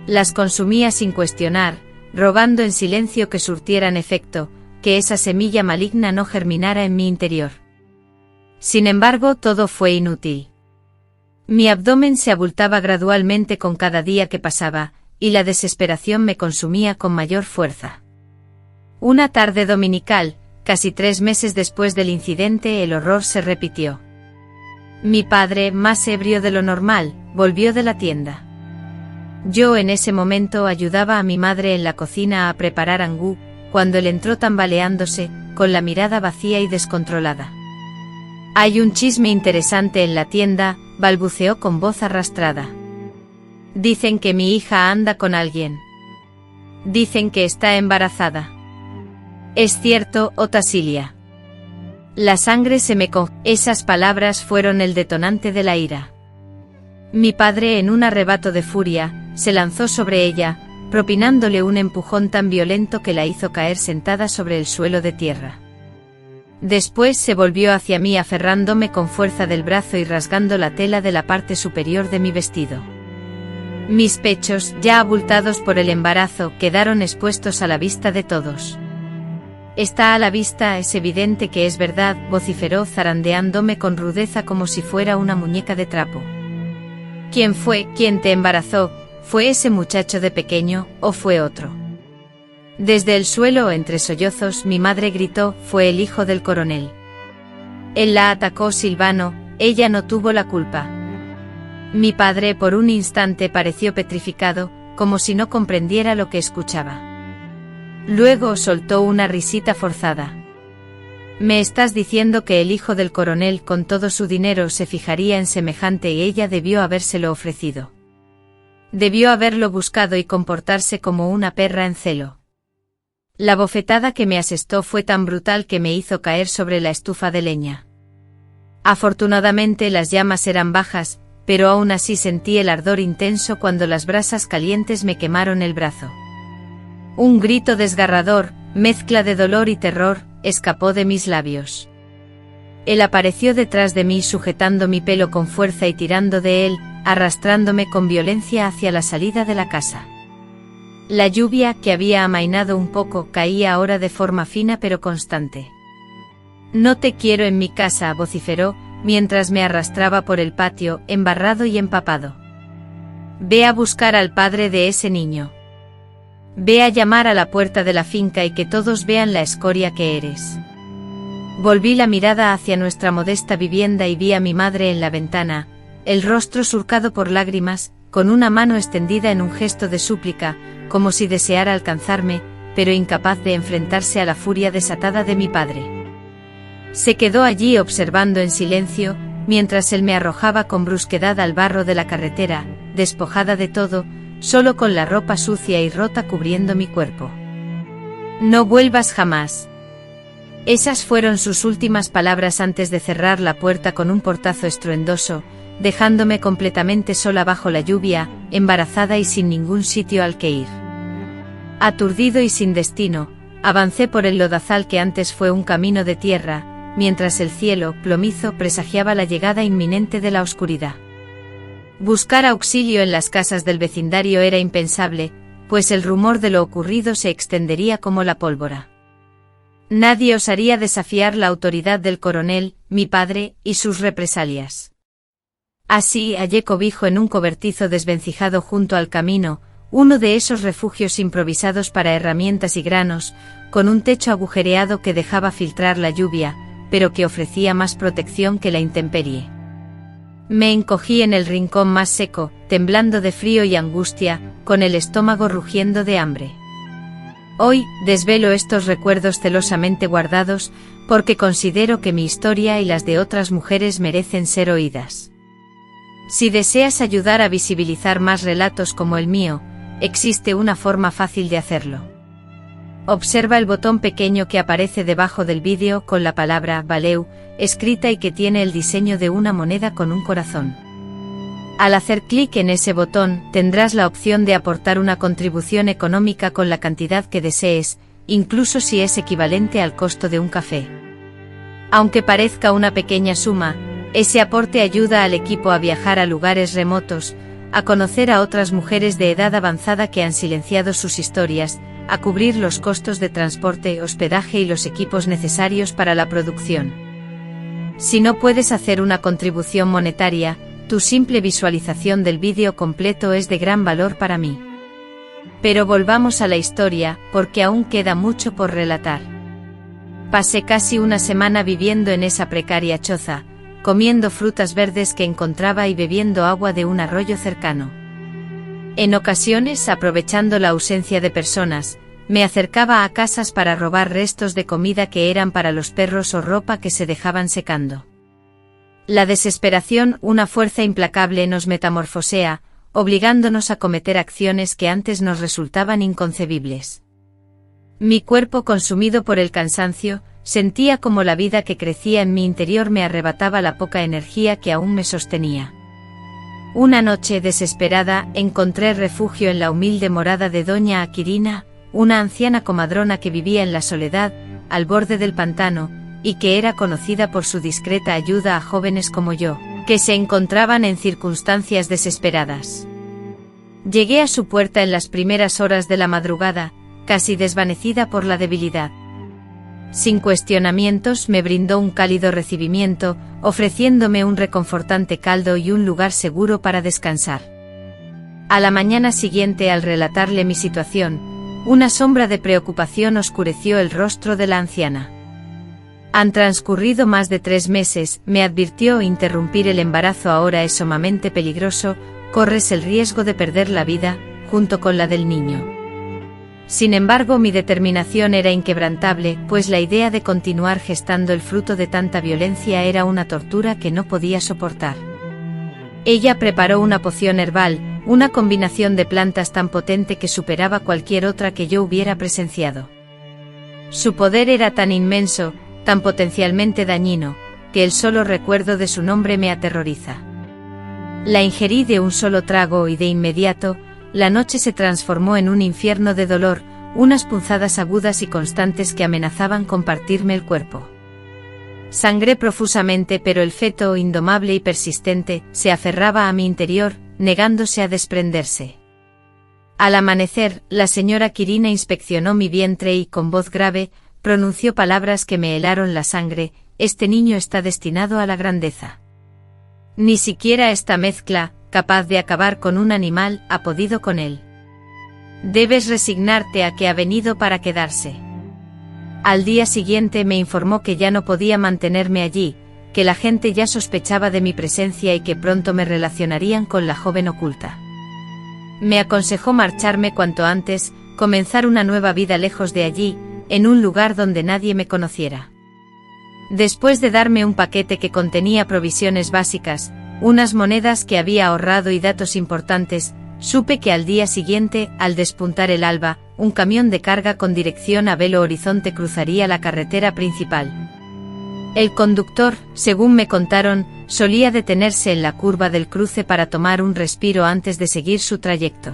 Las consumía sin cuestionar, rogando en silencio que surtieran efecto, que esa semilla maligna no germinara en mi interior. Sin embargo, todo fue inútil. Mi abdomen se abultaba gradualmente con cada día que pasaba, y la desesperación me consumía con mayor fuerza. Una tarde dominical, casi 3 meses después del incidente, el horror se repitió. Mi padre, más ebrio de lo normal, volvió de la tienda. Yo en ese momento ayudaba a mi madre en la cocina a preparar angú, cuando él entró tambaleándose, con la mirada vacía y descontrolada. «Hay un chisme interesante en la tienda», balbuceó con voz arrastrada. Dicen que mi hija anda con alguien. Dicen que está embarazada. ¿Es cierto, Otasilia? La sangre se me congeló. Esas palabras fueron el detonante de la ira. Mi padre, en un arrebato de furia, se lanzó sobre ella, propinándole un empujón tan violento que la hizo caer sentada sobre el suelo de tierra. Después se volvió hacia mí aferrándome con fuerza del brazo y rasgando la tela de la parte superior de mi vestido. Mis pechos, ya abultados por el embarazo, quedaron expuestos a la vista de todos. Está a la vista, es evidente que es verdad, vociferó zarandeándome con rudeza como si fuera una muñeca de trapo. ¿Quién fue quien te embarazó? ¿Fue ese muchacho de pequeño, o fue otro? Desde el suelo, entre sollozos, mi madre gritó, fue el hijo del coronel. Él la atacó, Silvano, ella no tuvo la culpa. Mi padre por un instante pareció petrificado, como si no comprendiera lo que escuchaba. Luego soltó una risita forzada. ¿Me estás diciendo que el hijo del coronel con todo su dinero se fijaría en semejante y ella debió habérselo ofrecido? Debió haberlo buscado y comportarse como una perra en celo. La bofetada que me asestó fue tan brutal que me hizo caer sobre la estufa de leña. Afortunadamente las llamas eran bajas, pero aún así sentí el ardor intenso cuando las brasas calientes me quemaron el brazo. Un grito desgarrador, mezcla de dolor y terror, escapó de mis labios. Él apareció detrás de mí sujetando mi pelo con fuerza y tirando de él, arrastrándome con violencia hacia la salida de la casa. La lluvia, que había amainado un poco, caía ahora de forma fina pero constante. No te quiero en mi casa, vociferó, mientras me arrastraba por el patio, embarrado y empapado. Ve a buscar al padre de ese niño. Ve a llamar a la puerta de la finca y que todos vean la escoria que eres. Volví la mirada hacia nuestra modesta vivienda y vi a mi madre en la ventana, el rostro surcado por lágrimas, con una mano extendida en un gesto de súplica, como si deseara alcanzarme, pero incapaz de enfrentarse a la furia desatada de mi padre. Se quedó allí observando en silencio, mientras él me arrojaba con brusquedad al barro de la carretera, despojada de todo, solo con la ropa sucia y rota cubriendo mi cuerpo. No vuelvas jamás. Esas fueron sus últimas palabras antes de cerrar la puerta con un portazo estruendoso, dejándome completamente sola bajo la lluvia, embarazada y sin ningún sitio al que ir. Aturdido y sin destino, avancé por el lodazal que antes fue un camino de tierra, mientras el cielo, plomizo, presagiaba la llegada inminente de la oscuridad. Buscar auxilio en las casas del vecindario era impensable, pues el rumor de lo ocurrido se extendería como la pólvora. Nadie osaría desafiar la autoridad del coronel, mi padre, y sus represalias. Así hallé cobijo en un cobertizo desvencijado junto al camino, uno de esos refugios improvisados para herramientas y granos, con un techo agujereado que dejaba filtrar la lluvia, pero que ofrecía más protección que la intemperie. Me encogí en el rincón más seco, temblando de frío y angustia, con el estómago rugiendo de hambre. Hoy, desvelo estos recuerdos celosamente guardados, porque considero que mi historia y las de otras mujeres merecen ser oídas. Si deseas ayudar a visibilizar más relatos como el mío, existe una forma fácil de hacerlo. Observa el botón pequeño que aparece debajo del vídeo con la palabra Valeu escrita y que tiene el diseño de una moneda con un corazón. Al hacer clic en ese botón, tendrás la opción de aportar una contribución económica con la cantidad que desees, incluso si es equivalente al costo de un café. Aunque parezca una pequeña suma, ese aporte ayuda al equipo a viajar a lugares remotos, a conocer a otras mujeres de edad avanzada que han silenciado sus historias, a cubrir los costos de transporte, hospedaje y los equipos necesarios para la producción. Si no puedes hacer una contribución monetaria, tu simple visualización del vídeo completo es de gran valor para mí. Pero volvamos a la historia, porque aún queda mucho por relatar. Pasé casi una semana viviendo en esa precaria choza, comiendo frutas verdes que encontraba y bebiendo agua de un arroyo cercano. En ocasiones, aprovechando la ausencia de personas, me acercaba a casas para robar restos de comida que eran para los perros o ropa que se dejaban secando. La desesperación, una fuerza implacable, nos metamorfosea, obligándonos a cometer acciones que antes nos resultaban inconcebibles. Mi cuerpo, consumido por el cansancio, sentía como la vida que crecía en mi interior me arrebataba la poca energía que aún me sostenía. Una noche, desesperada, encontré refugio en la humilde morada de doña Aquirina, una anciana comadrona que vivía en la soledad, al borde del pantano, y que era conocida por su discreta ayuda a jóvenes como yo, que se encontraban en circunstancias desesperadas. Llegué a su puerta en las primeras horas de la madrugada, casi desvanecida por la debilidad. Sin cuestionamientos me brindó un cálido recibimiento, ofreciéndome un reconfortante caldo y un lugar seguro para descansar. A la mañana siguiente, al relatarle mi situación, una sombra de preocupación oscureció el rostro de la anciana. Han transcurrido más de 3 meses, me advirtió, interrumpir el embarazo ahora es sumamente peligroso, corres el riesgo de perder la vida, junto con la del niño. Sin embargo, mi determinación era inquebrantable, pues la idea de continuar gestando el fruto de tanta violencia era una tortura que no podía soportar. Ella preparó una poción herbal, una combinación de plantas tan potente que superaba cualquier otra que yo hubiera presenciado. Su poder era tan inmenso, tan potencialmente dañino, que el solo recuerdo de su nombre me aterroriza. La ingerí de un solo trago y de inmediato, la noche se transformó en un infierno de dolor, unas punzadas agudas y constantes que amenazaban con partirme el cuerpo. Sangré profusamente, pero el feto, indomable y persistente, se aferraba a mi interior, negándose a desprenderse. Al amanecer, la señora Quirina inspeccionó mi vientre y, con voz grave, pronunció palabras que me helaron la sangre: este niño está destinado a la grandeza. Ni siquiera esta mezcla, capaz de acabar con un animal, ha podido con él. Debes resignarte a que ha venido para quedarse. Al día siguiente me informó que ya no podía mantenerme allí, que la gente ya sospechaba de mi presencia y que pronto me relacionarían con la joven oculta. Me aconsejó marcharme cuanto antes, comenzar una nueva vida lejos de allí, en un lugar donde nadie me conociera. Después de darme un paquete que contenía provisiones básicas, unas monedas que había ahorrado y datos importantes, supe que al día siguiente, al despuntar el alba, un camión de carga con dirección a Belo Horizonte cruzaría la carretera principal. El conductor, según me contaron, solía detenerse en la curva del cruce para tomar un respiro antes de seguir su trayecto.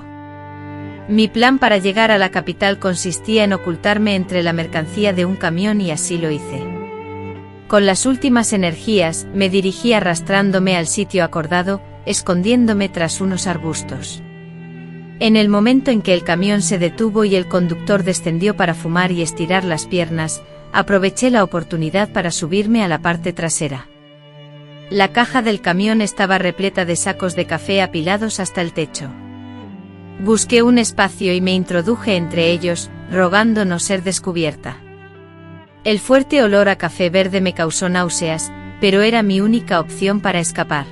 Mi plan para llegar a la capital consistía en ocultarme entre la mercancía de un camión y así lo hice. Con las últimas energías, me dirigí arrastrándome al sitio acordado, escondiéndome tras unos arbustos. En el momento en que el camión se detuvo y el conductor descendió para fumar y estirar las piernas, aproveché la oportunidad para subirme a la parte trasera. La caja del camión estaba repleta de sacos de café apilados hasta el techo. Busqué un espacio y me introduje entre ellos, rogando no ser descubierta. El fuerte olor a café verde me causó náuseas, pero era mi única opción para escapar.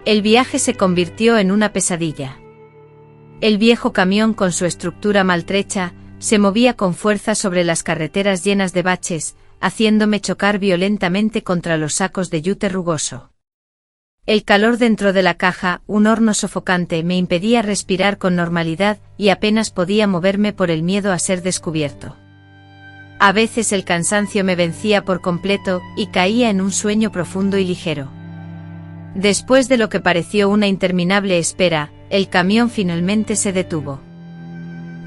El viaje se convirtió en una pesadilla. El viejo camión, con su estructura maltrecha, se movía con fuerza sobre las carreteras llenas de baches, haciéndome chocar violentamente contra los sacos de yute rugoso. El calor dentro de la caja, un horno sofocante, me impedía respirar con normalidad y apenas podía moverme por el miedo a ser descubierto. A veces el cansancio me vencía por completo y caía en un sueño profundo y ligero. Después de lo que pareció una interminable espera, el camión finalmente se detuvo.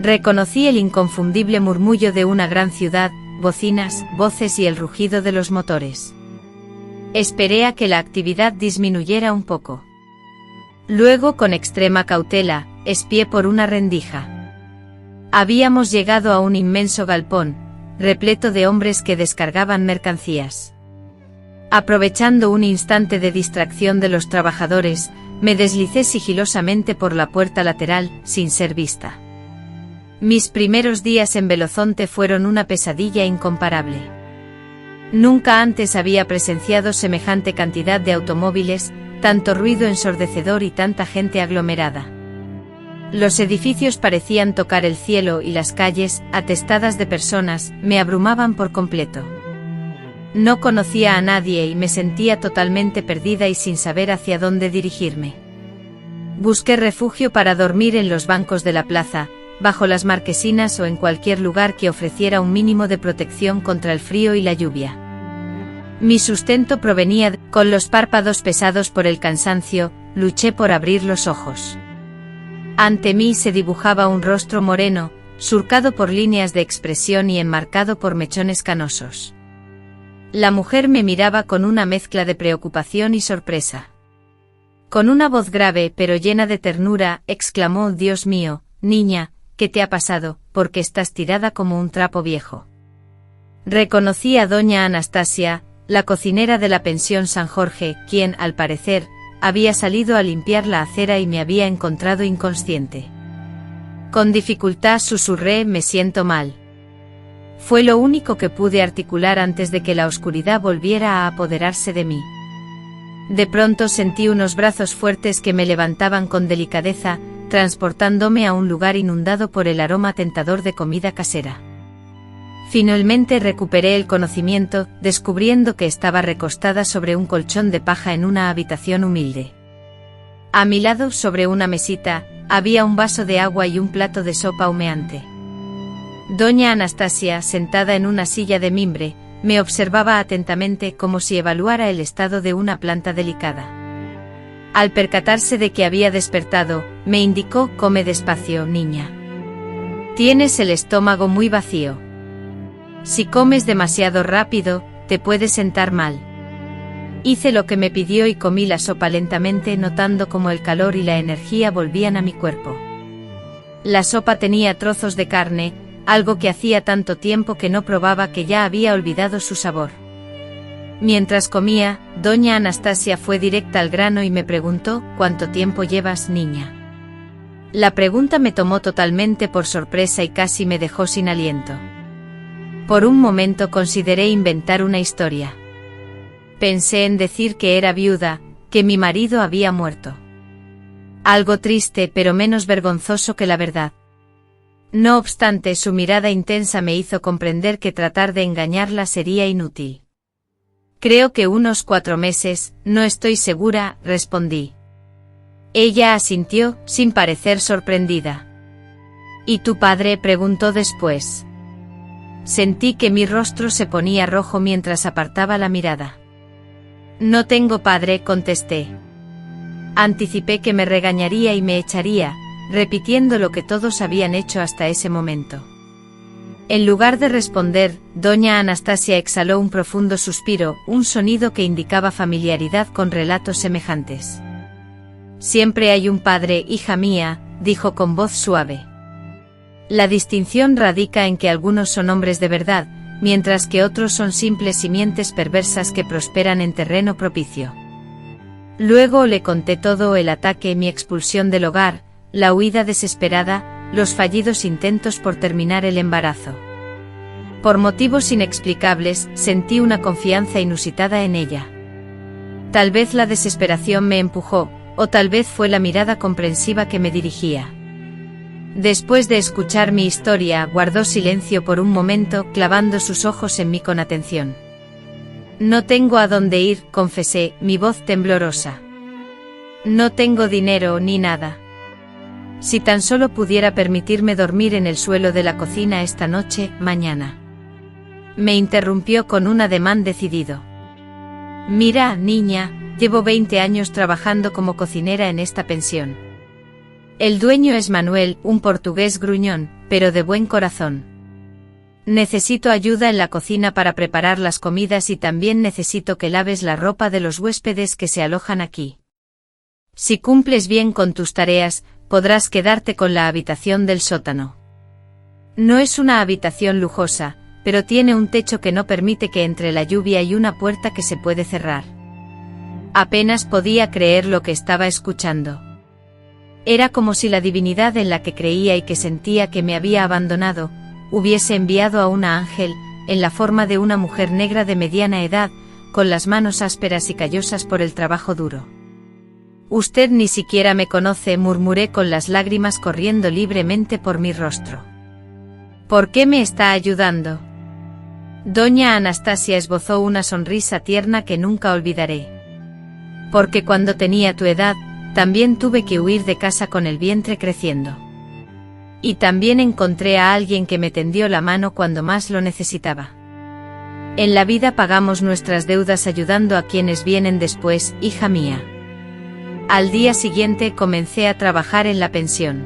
Reconocí el inconfundible murmullo de una gran ciudad, bocinas, voces y el rugido de los motores. Esperé a que la actividad disminuyera un poco. Luego, con extrema cautela, espié por una rendija. Habíamos llegado a un inmenso galpón, repleto de hombres que descargaban mercancías. Aprovechando un instante de distracción de los trabajadores, me deslicé sigilosamente por la puerta lateral, sin ser vista. Mis primeros días en Belozonte fueron una pesadilla incomparable. Nunca antes había presenciado semejante cantidad de automóviles, tanto ruido ensordecedor y tanta gente aglomerada. Los edificios parecían tocar el cielo y las calles, atestadas de personas, me abrumaban por completo. No conocía a nadie y me sentía totalmente perdida y sin saber hacia dónde dirigirme. Busqué refugio para dormir en los bancos de la plaza, bajo las marquesinas o en cualquier lugar que ofreciera un mínimo de protección contra el frío y la lluvia. Mi sustento provenía con los párpados pesados por el cansancio, luché por abrir los ojos. Ante mí se dibujaba un rostro moreno, surcado por líneas de expresión y enmarcado por mechones canosos. La mujer me miraba con una mezcla de preocupación y sorpresa. Con una voz grave pero llena de ternura, exclamó: «Dios mío, niña, ¿qué te ha pasado? Porque estás tirada como un trapo viejo». Reconocí a doña Anastasia, la cocinera de la pensión San Jorge, quien, al parecer, había salido a limpiar la acera y me había encontrado inconsciente. Con dificultad susurré: «Me siento mal». Fue lo único que pude articular antes de que la oscuridad volviera a apoderarse de mí. De pronto sentí unos brazos fuertes que me levantaban con delicadeza, transportándome a un lugar inundado por el aroma tentador de comida casera. Finalmente recuperé el conocimiento, descubriendo que estaba recostada sobre un colchón de paja en una habitación humilde. A mi lado, sobre una mesita, había un vaso de agua y un plato de sopa humeante. Doña Anastasia, sentada en una silla de mimbre, me observaba atentamente como si evaluara el estado de una planta delicada. Al percatarse de que había despertado, me indicó: «Come despacio, niña. Tienes el estómago muy vacío. Si comes demasiado rápido, te puedes sentar mal». Hice lo que me pidió y comí la sopa lentamente, notando cómo el calor y la energía volvían a mi cuerpo. La sopa tenía trozos de carne, algo que hacía tanto tiempo que no probaba que ya había olvidado su sabor. Mientras comía, doña Anastasia fue directa al grano y me preguntó: «¿Cuánto tiempo llevas, niña?». La pregunta me tomó totalmente por sorpresa y casi me dejó sin aliento. Por un momento consideré inventar una historia. Pensé en decir que era viuda, que mi marido había muerto. Algo triste pero menos vergonzoso que la verdad. No obstante, su mirada intensa me hizo comprender que tratar de engañarla sería inútil. «Creo que unos 4 meses, no estoy segura», respondí. Ella asintió, sin parecer sorprendida. «¿Y tu padre?», preguntó después. Sentí que mi rostro se ponía rojo mientras apartaba la mirada. «No tengo padre», contesté. Anticipé que me regañaría y me echaría, repitiendo lo que todos habían hecho hasta ese momento. En lugar de responder, doña Anastasia exhaló un profundo suspiro, un sonido que indicaba familiaridad con relatos semejantes. «Siempre hay un padre, hija mía», dijo con voz suave. «La distinción radica en que algunos son hombres de verdad, mientras que otros son simples simientes perversas que prosperan en terreno propicio». Luego le conté todo: el ataque, mi expulsión del hogar, la huida desesperada, los fallidos intentos por terminar el embarazo. Por motivos inexplicables, sentí una confianza inusitada en ella. Tal vez la desesperación me empujó, o tal vez fue la mirada comprensiva que me dirigía. Después de escuchar mi historia, guardó silencio por un momento, clavando sus ojos en mí con atención. «No tengo a dónde ir», confesé, mi voz temblorosa. «No tengo dinero ni nada. Si tan solo pudiera permitirme dormir en el suelo de la cocina esta noche, mañana». Me interrumpió con un ademán decidido. «Mira, niña, llevo 20 años trabajando como cocinera en esta pensión. El dueño es Manuel, un portugués gruñón, pero de buen corazón. Necesito ayuda en la cocina para preparar las comidas y también necesito que laves la ropa de los huéspedes que se alojan aquí. Si cumples bien con tus tareas, podrás quedarte con la habitación del sótano. No es una habitación lujosa, pero tiene un techo que no permite que entre la lluvia y una puerta que se puede cerrar». Apenas podía creer lo que estaba escuchando. Era como si la divinidad en la que creía y que sentía que me había abandonado, hubiese enviado a una ángel, en la forma de una mujer negra de mediana edad, con las manos ásperas y callosas por el trabajo duro. «Usted ni siquiera me conoce», murmuré con las lágrimas corriendo libremente por mi rostro. «¿Por qué me está ayudando? Doña Anastasia esbozó una sonrisa tierna que nunca olvidaré. Porque cuando tenía tu edad, también tuve que huir de casa con el vientre creciendo. Y también encontré a alguien que me tendió la mano cuando más lo necesitaba. En la vida pagamos nuestras deudas ayudando a quienes vienen después, hija mía. Al día siguiente comencé a trabajar en la pensión.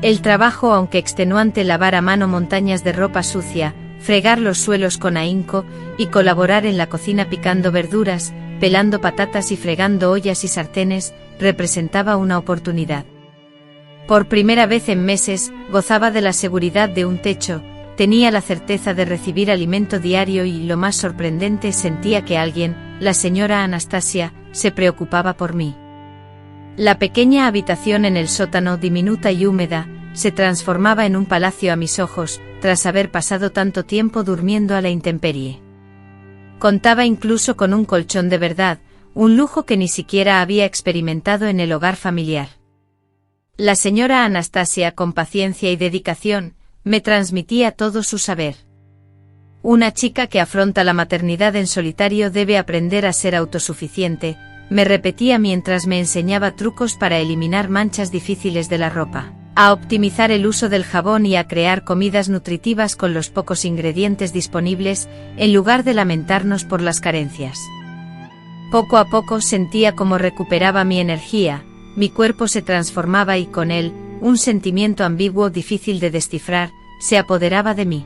El trabajo, aunque extenuante, lavar a mano montañas de ropa sucia, fregar los suelos con ahínco y colaborar en la cocina picando verduras, pelando patatas y fregando ollas y sartenes, representaba una oportunidad. Por primera vez en meses, gozaba de la seguridad de un techo, tenía la certeza de recibir alimento diario y, lo más sorprendente, sentía que alguien, la señora Anastasia, se preocupaba por mí. La pequeña habitación en el sótano, diminuta y húmeda, se transformaba en un palacio a mis ojos, tras haber pasado tanto tiempo durmiendo a la intemperie. Contaba incluso con un colchón de verdad, un lujo que ni siquiera había experimentado en el hogar familiar. La señora Anastasia, con paciencia y dedicación, me transmitía todo su saber. Una chica que afronta la maternidad en solitario debe aprender a ser autosuficiente, me repetía mientras me enseñaba trucos para eliminar manchas difíciles de la ropa, a optimizar el uso del jabón y a crear comidas nutritivas con los pocos ingredientes disponibles, en lugar de lamentarnos por las carencias. Poco a poco sentía cómo recuperaba mi energía, mi cuerpo se transformaba y con él, un sentimiento ambiguo difícil de descifrar, se apoderaba de mí.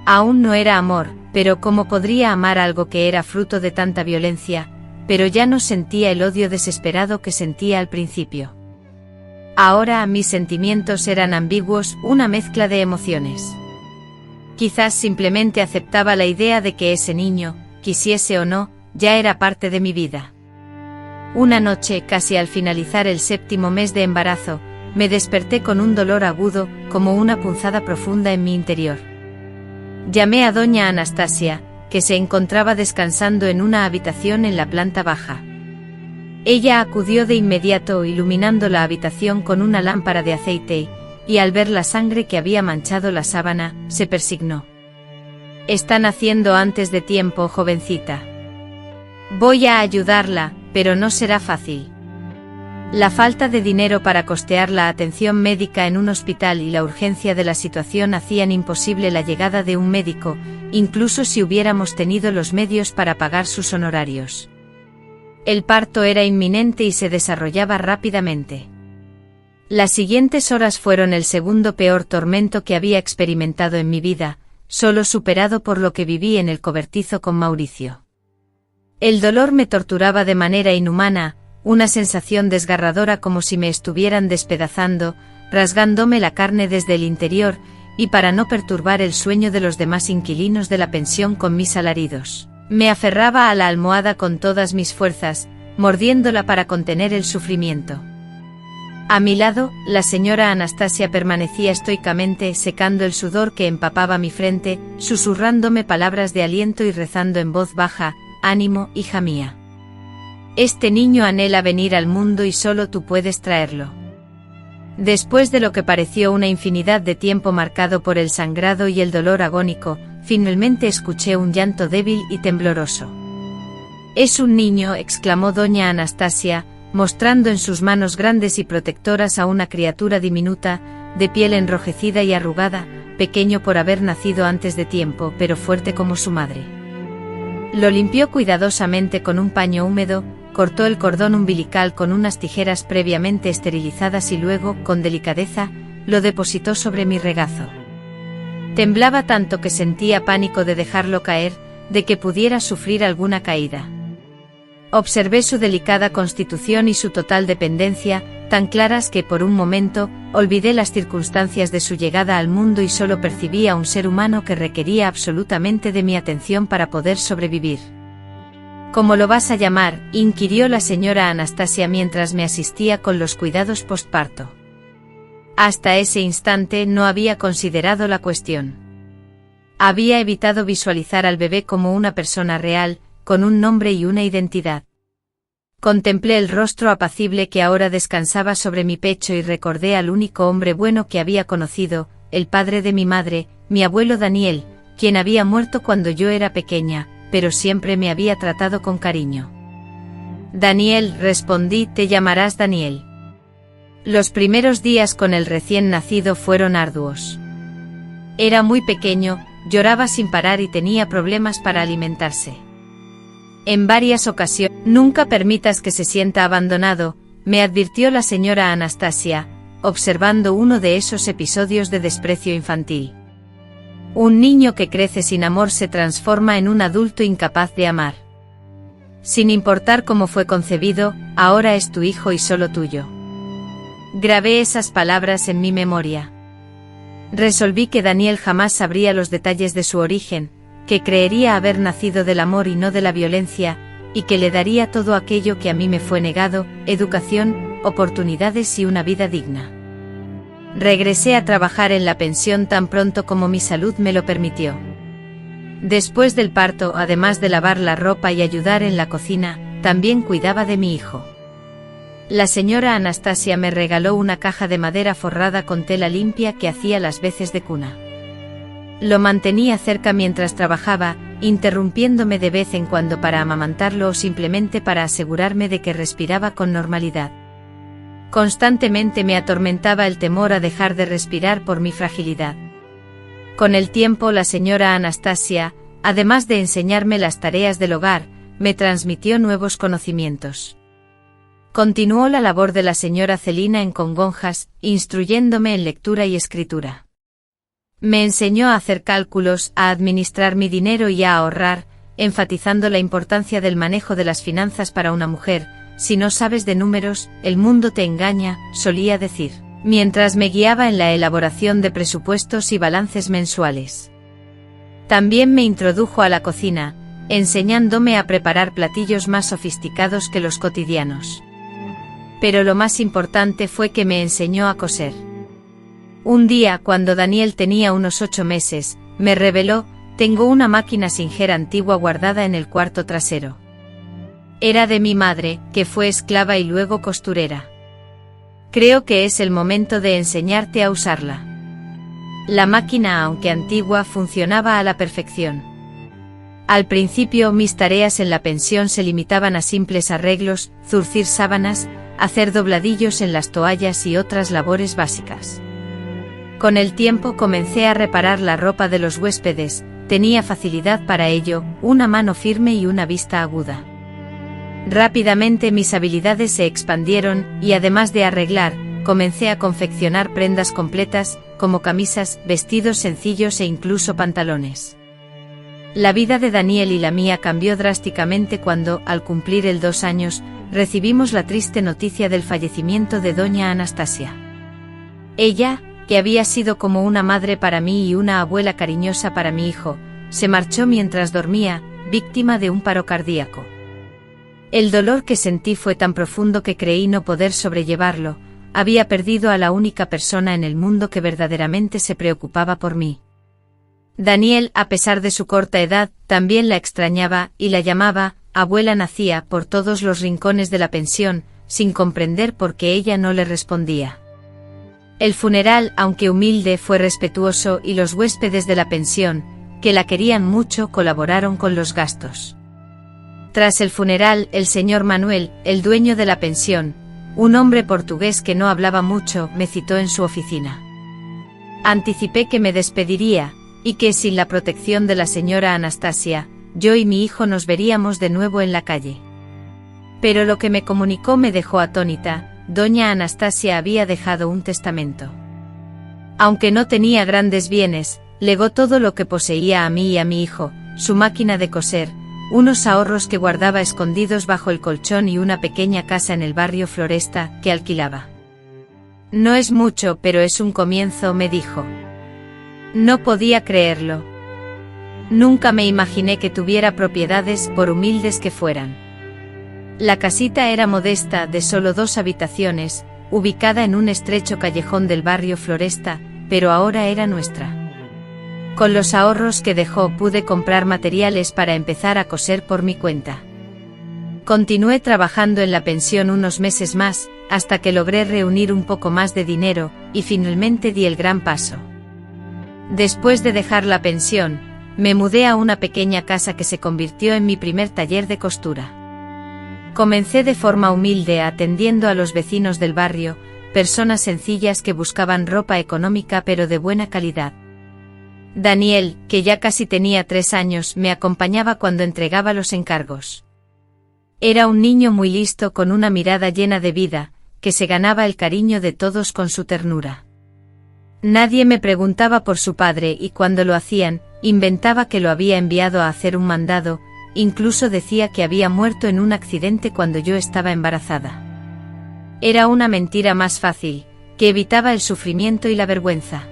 Aún no era amor, pero ¿cómo podría amar algo que era fruto de tanta violencia? Pero ya no sentía el odio desesperado que sentía al principio. Ahora mis sentimientos eran ambiguos, una mezcla de emociones. Quizás simplemente aceptaba la idea de que ese niño, quisiese o no, ya era parte de mi vida. Una noche, casi al finalizar el 7º mes de embarazo, me desperté con un dolor agudo, como una punzada profunda en mi interior. Llamé a doña Anastasia, que se encontraba descansando en una habitación en la planta baja. Ella acudió de inmediato, iluminando la habitación con una lámpara de aceite, y al ver la sangre que había manchado la sábana, se persignó. «Está naciendo antes de tiempo, jovencita. Voy a ayudarla, pero no será fácil». La falta de dinero para costear la atención médica en un hospital y la urgencia de la situación hacían imposible la llegada de un médico, incluso si hubiéramos tenido los medios para pagar sus honorarios. El parto era inminente y se desarrollaba rápidamente. Las siguientes horas fueron el segundo peor tormento que había experimentado en mi vida, solo superado por lo que viví en el cobertizo con Mauricio. El dolor me torturaba de manera inhumana, una sensación desgarradora como si me estuvieran despedazando, rasgándome la carne desde el interior, y para no perturbar el sueño de los demás inquilinos de la pensión con mis alaridos, me aferraba a la almohada con todas mis fuerzas, mordiéndola para contener el sufrimiento. A mi lado, la señora Anastasia permanecía estoicamente secando el sudor que empapaba mi frente, susurrándome palabras de aliento y rezando en voz baja: «Ánimo, hija mía. Este niño anhela venir al mundo y solo tú puedes traerlo». Después de lo que pareció una infinidad de tiempo marcado por el sangrado y el dolor agónico, finalmente escuché un llanto débil y tembloroso. «Es un niño», exclamó doña Anastasia, mostrando en sus manos grandes y protectoras a una criatura diminuta, de piel enrojecida y arrugada, pequeño por haber nacido antes de tiempo, pero fuerte como su madre. Lo limpió cuidadosamente con un paño húmedo, cortó el cordón umbilical con unas tijeras previamente esterilizadas y luego, con delicadeza, lo depositó sobre mi regazo. Temblaba tanto que sentía pánico de dejarlo caer, de que pudiera sufrir alguna caída. Observé su delicada constitución y su total dependencia, tan claras que por un momento, olvidé las circunstancias de su llegada al mundo y solo percibí a un ser humano que requería absolutamente de mi atención para poder sobrevivir. «¿Cómo lo vas a llamar?», inquirió la señora Anastasia mientras me asistía con los cuidados postparto. Hasta ese instante no había considerado la cuestión. Había evitado visualizar al bebé como una persona real, con un nombre y una identidad. Contemplé el rostro apacible que ahora descansaba sobre mi pecho y recordé al único hombre bueno que había conocido, el padre de mi madre, mi abuelo Daniel, quien había muerto cuando yo era pequeña, pero siempre me había tratado con cariño. Daniel, respondí, te llamarás Daniel. Los primeros días con el recién nacido fueron arduos. Era muy pequeño, lloraba sin parar y tenía problemas para alimentarse. En varias ocasiones, nunca permitas que se sienta abandonado, me advirtió la señora Anastasia, observando uno de esos episodios de desprecio infantil. Un niño que crece sin amor se transforma en un adulto incapaz de amar. Sin importar cómo fue concebido, ahora es tu hijo y solo tuyo. Grabé esas palabras en mi memoria. Resolví que Daniel jamás sabría los detalles de su origen, que creería haber nacido del amor y no de la violencia, y que le daría todo aquello que a mí me fue negado, educación, oportunidades y una vida digna. Regresé a trabajar en la pensión tan pronto como mi salud me lo permitió. Después del parto, además de lavar la ropa y ayudar en la cocina, también cuidaba de mi hijo. La señora Anastasia me regaló una caja de madera forrada con tela limpia que hacía las veces de cuna. Lo mantenía cerca mientras trabajaba, interrumpiéndome de vez en cuando para amamantarlo o simplemente para asegurarme de que respiraba con normalidad. Constantemente me atormentaba el temor a dejar de respirar por mi fragilidad. Con el tiempo la señora Anastasia, además de enseñarme las tareas del hogar, me transmitió nuevos conocimientos. Continuó la labor de la señora Celina en Congonjas, instruyéndome en lectura y escritura. Me enseñó a hacer cálculos, a administrar mi dinero y a ahorrar, enfatizando la importancia del manejo de las finanzas para una mujer. Si no sabes de números, el mundo te engaña, solía decir, mientras me guiaba en la elaboración de presupuestos y balances mensuales. También me introdujo a la cocina, enseñándome a preparar platillos más sofisticados que los cotidianos. Pero lo más importante fue que me enseñó a coser. Un día, cuando Daniel tenía unos 8 meses, me reveló, tengo una máquina Singer antigua guardada en el cuarto trasero. Era de mi madre, que fue esclava y luego costurera. Creo que es el momento de enseñarte a usarla. La máquina, aunque antigua, funcionaba a la perfección. Al principio mis tareas en la pensión se limitaban a simples arreglos, zurcir sábanas, hacer dobladillos en las toallas y otras labores básicas. Con el tiempo comencé a reparar la ropa de los huéspedes, tenía facilidad para ello, una mano firme y una vista aguda. Rápidamente mis habilidades se expandieron, y además de arreglar, comencé a confeccionar prendas completas, como camisas, vestidos sencillos e incluso pantalones. La vida de Daniel y la mía cambió drásticamente cuando, al cumplir el 2 años, recibimos la triste noticia del fallecimiento de doña Anastasia. Ella, que había sido como una madre para mí y una abuela cariñosa para mi hijo, se marchó mientras dormía, víctima de un paro cardíaco. El dolor que sentí fue tan profundo que creí no poder sobrellevarlo, había perdido a la única persona en el mundo que verdaderamente se preocupaba por mí. Daniel, a pesar de su corta edad, también la extrañaba, y la llamaba abuela Nacía por todos los rincones de la pensión, sin comprender por qué ella no le respondía. El funeral, aunque humilde, fue respetuoso y los huéspedes de la pensión, que la querían mucho, colaboraron con los gastos. Tras el funeral, el señor Manuel, el dueño de la pensión, un hombre portugués que no hablaba mucho, me citó en su oficina. Anticipé que me despediría, y que sin la protección de la señora Anastasia, yo y mi hijo nos veríamos de nuevo en la calle. Pero lo que me comunicó me dejó atónita. Doña Anastasia había dejado un testamento. Aunque no tenía grandes bienes, legó todo lo que poseía a mí y a mi hijo, su máquina de coser, unos ahorros que guardaba escondidos bajo el colchón y una pequeña casa en el barrio Floresta, que alquilaba. No es mucho, pero es un comienzo, me dijo. No podía creerlo. Nunca me imaginé que tuviera propiedades, por humildes que fueran. La casita era modesta, de solo 2 habitaciones, ubicada en un estrecho callejón del barrio Floresta, pero ahora era nuestra. Con los ahorros que dejó pude comprar materiales para empezar a coser por mi cuenta. Continué trabajando en la pensión unos meses más, hasta que logré reunir un poco más de dinero, y finalmente di el gran paso. Después de dejar la pensión, me mudé a una pequeña casa que se convirtió en mi primer taller de costura. Comencé de forma humilde atendiendo a los vecinos del barrio, personas sencillas que buscaban ropa económica pero de buena calidad. Daniel, que ya casi tenía 3 años, me acompañaba cuando entregaba los encargos. Era un niño muy listo con una mirada llena de vida, que se ganaba el cariño de todos con su ternura. Nadie me preguntaba por su padre y cuando lo hacían, inventaba que lo había enviado a hacer un mandado, incluso decía que había muerto en un accidente cuando yo estaba embarazada. Era una mentira más fácil, que evitaba el sufrimiento y la vergüenza.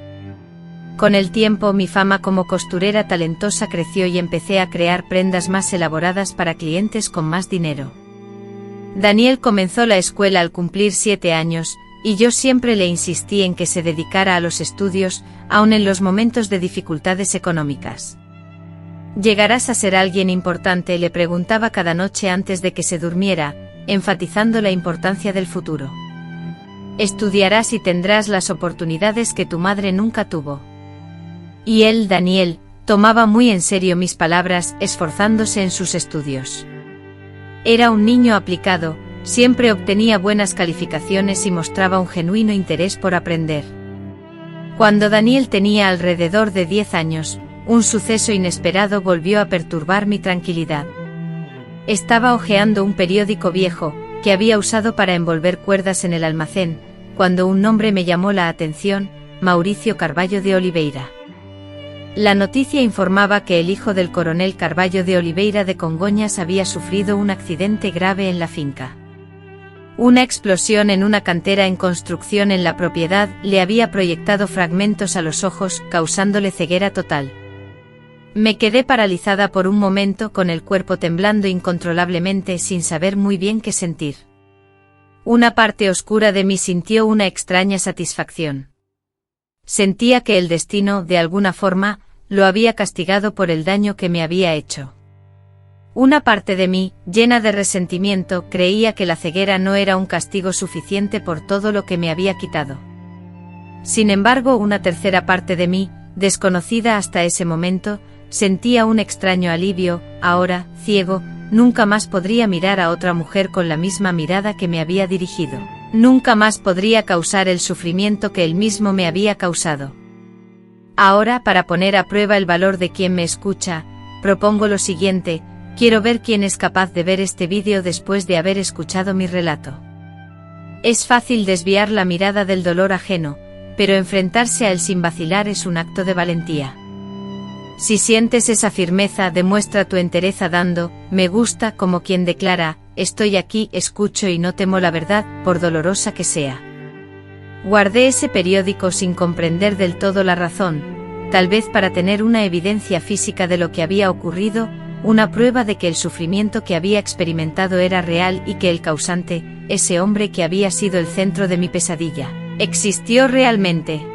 Con el tiempo mi fama como costurera talentosa creció y empecé a crear prendas más elaboradas para clientes con más dinero. Daniel comenzó la escuela al cumplir 7 años, y yo siempre le insistí en que se dedicara a los estudios, aun en los momentos de dificultades económicas. ¿Llegarás a ser alguien importante?, le preguntaba cada noche antes de que se durmiera, enfatizando la importancia del futuro. Estudiarás y tendrás las oportunidades que tu madre nunca tuvo. Y él, Daniel, tomaba muy en serio mis palabras, esforzándose en sus estudios. Era un niño aplicado, siempre obtenía buenas calificaciones y mostraba un genuino interés por aprender. Cuando Daniel tenía alrededor de 10 años, un suceso inesperado volvió a perturbar mi tranquilidad. Estaba hojeando un periódico viejo, que había usado para envolver cuerdas en el almacén, cuando un nombre me llamó la atención: Mauricio Carvallo de Oliveira. La noticia informaba que el hijo del coronel Carvallo de Oliveira de Congoñas había sufrido un accidente grave en la finca. Una explosión en una cantera en construcción en la propiedad le había proyectado fragmentos a los ojos, causándole ceguera total. Me quedé paralizada por un momento, con el cuerpo temblando incontrolablemente, sin saber muy bien qué sentir. Una parte oscura de mí sintió una extraña satisfacción. Sentía que el destino, de alguna forma, lo había castigado por el daño que me había hecho. Una parte de mí, llena de resentimiento, creía que la ceguera no era un castigo suficiente por todo lo que me había quitado. Sin embargo, una tercera parte de mí, desconocida hasta ese momento, sentía un extraño alivio. Ahora, ciego, nunca más podría mirar a otra mujer con la misma mirada que me había dirigido. Nunca más podría causar el sufrimiento que él mismo me había causado. Ahora, para poner a prueba el valor de quien me escucha, propongo lo siguiente: quiero ver quién es capaz de ver este vídeo después de haber escuchado mi relato. Es fácil desviar la mirada del dolor ajeno, pero enfrentarse a él sin vacilar es un acto de valentía. Si sientes esa firmeza, demuestra tu entereza dando me gusta, como quien declara: estoy aquí, escucho y no temo la verdad, por dolorosa que sea. Guardé ese periódico sin comprender del todo la razón, tal vez para tener una evidencia física de lo que había ocurrido, una prueba de que el sufrimiento que había experimentado era real y que el causante, ese hombre que había sido el centro de mi pesadilla, existió realmente.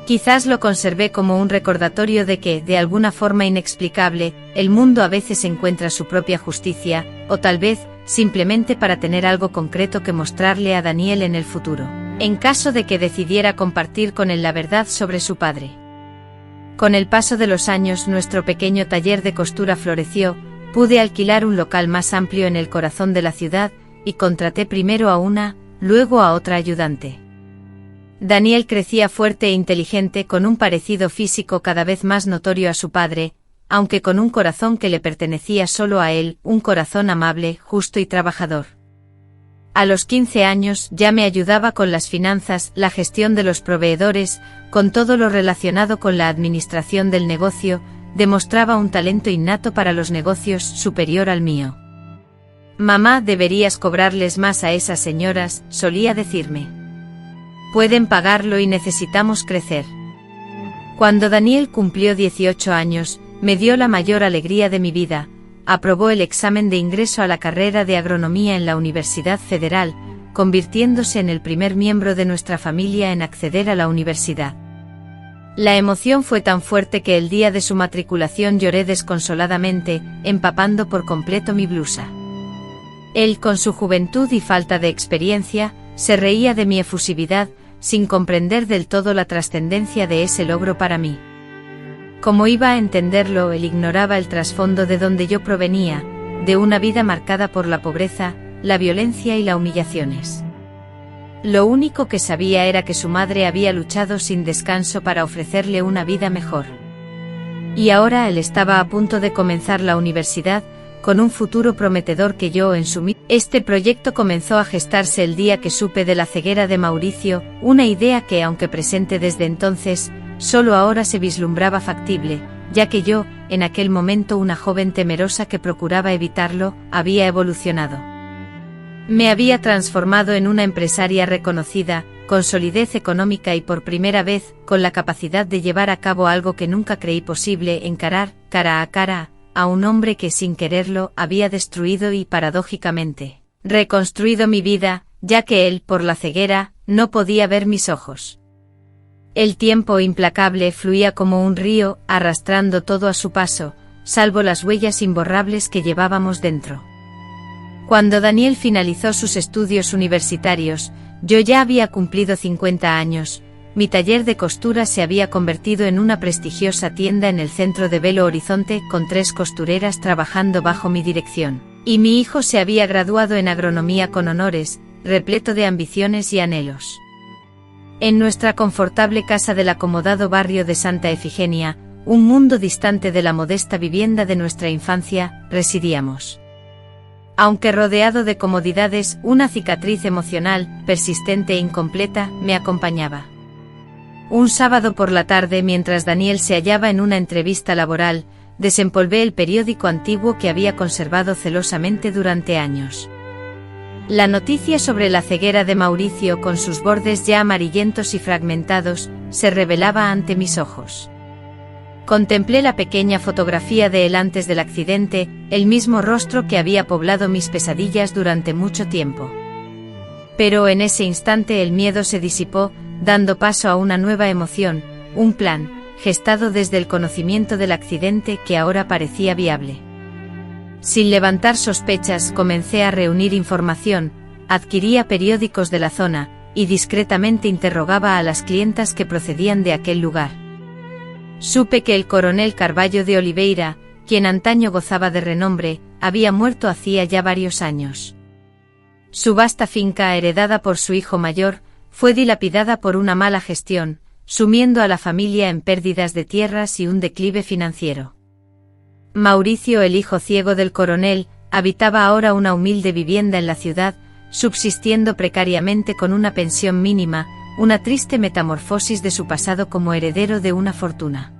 Quizás lo conservé como un recordatorio de que, de alguna forma inexplicable, el mundo a veces encuentra su propia justicia, o tal vez, simplemente para tener algo concreto que mostrarle a Daniel en el futuro, en caso de que decidiera compartir con él la verdad sobre su padre. Con el paso de los años, nuestro pequeño taller de costura floreció, pude alquilar un local más amplio en el corazón de la ciudad, y contraté primero a una, luego a otra ayudante. Daniel crecía fuerte e inteligente, con un parecido físico cada vez más notorio a su padre, aunque con un corazón que le pertenecía solo a él, un corazón amable, justo y trabajador. A los 15 años ya me ayudaba con las finanzas, la gestión de los proveedores, con todo lo relacionado con la administración del negocio. Demostraba un talento innato para los negocios, superior al mío. Mamá, deberías cobrarles más a esas señoras, solía decirme. Pueden pagarlo y necesitamos crecer. Cuando Daniel cumplió 18 años, me dio la mayor alegría de mi vida. Aprobó el examen de ingreso a la carrera de agronomía en la Universidad Federal, convirtiéndose en el primer miembro de nuestra familia en acceder a la universidad. La emoción fue tan fuerte que el día de su matriculación lloré desconsoladamente, empapando por completo mi blusa. Él, con su juventud y falta de experiencia, se reía de mi efusividad, sin comprender del todo la trascendencia de ese logro para mí. ¿Cómo iba a entenderlo? Él ignoraba el trasfondo de donde yo provenía, de una vida marcada por la pobreza, la violencia y las humillaciones. Lo único que sabía era que su madre había luchado sin descanso para ofrecerle una vida mejor. Y ahora él estaba a punto de comenzar la universidad, con un futuro prometedor que yo en su vida. Este proyecto comenzó a gestarse el día que supe de la ceguera de Mauricio, una idea que, aunque presente desde entonces, solo ahora se vislumbraba factible, ya que yo, en aquel momento una joven temerosa que procuraba evitarlo, había evolucionado. Me había transformado en una empresaria reconocida, con solidez económica y por primera vez, con la capacidad de llevar a cabo algo que nunca creí posible: encarar, cara a cara, a un hombre que sin quererlo había destruido y paradójicamente reconstruido mi vida, ya que él, por la ceguera, no podía ver mis ojos. El tiempo implacable fluía como un río, arrastrando todo a su paso, salvo las huellas imborrables que llevábamos dentro. Cuando Daniel finalizó sus estudios universitarios, yo ya había cumplido 50 años, mi taller de costura se había convertido en una prestigiosa tienda en el centro de Belo Horizonte con 3 costureras trabajando bajo mi dirección, y mi hijo se había graduado en agronomía con honores, repleto de ambiciones y anhelos. En nuestra confortable casa del acomodado barrio de Santa Efigenia, un mundo distante de la modesta vivienda de nuestra infancia, residíamos. Aunque rodeado de comodidades, una cicatriz emocional, persistente e incompleta, me acompañaba. Un sábado por la tarde, mientras Daniel se hallaba en una entrevista laboral, desempolvé el periódico antiguo que había conservado celosamente durante años. La noticia sobre la ceguera de Mauricio, con sus bordes ya amarillentos y fragmentados, se revelaba ante mis ojos. Contemplé la pequeña fotografía de él antes del accidente, el mismo rostro que había poblado mis pesadillas durante mucho tiempo. Pero en ese instante el miedo se disipó, dando paso a una nueva emoción, un plan, gestado desde el conocimiento del accidente que ahora parecía viable. Sin levantar sospechas, comencé a reunir información, adquiría periódicos de la zona, y discretamente interrogaba a las clientas que procedían de aquel lugar. Supe que el coronel Carvalho de Oliveira, quien antaño gozaba de renombre, había muerto hacía ya varios años. Su vasta finca, heredada por su hijo mayor, fue dilapidada por una mala gestión, sumiendo a la familia en pérdidas de tierras y un declive financiero. Mauricio, el hijo ciego del coronel, habitaba ahora una humilde vivienda en la ciudad, subsistiendo precariamente con una pensión mínima, una triste metamorfosis de su pasado como heredero de una fortuna.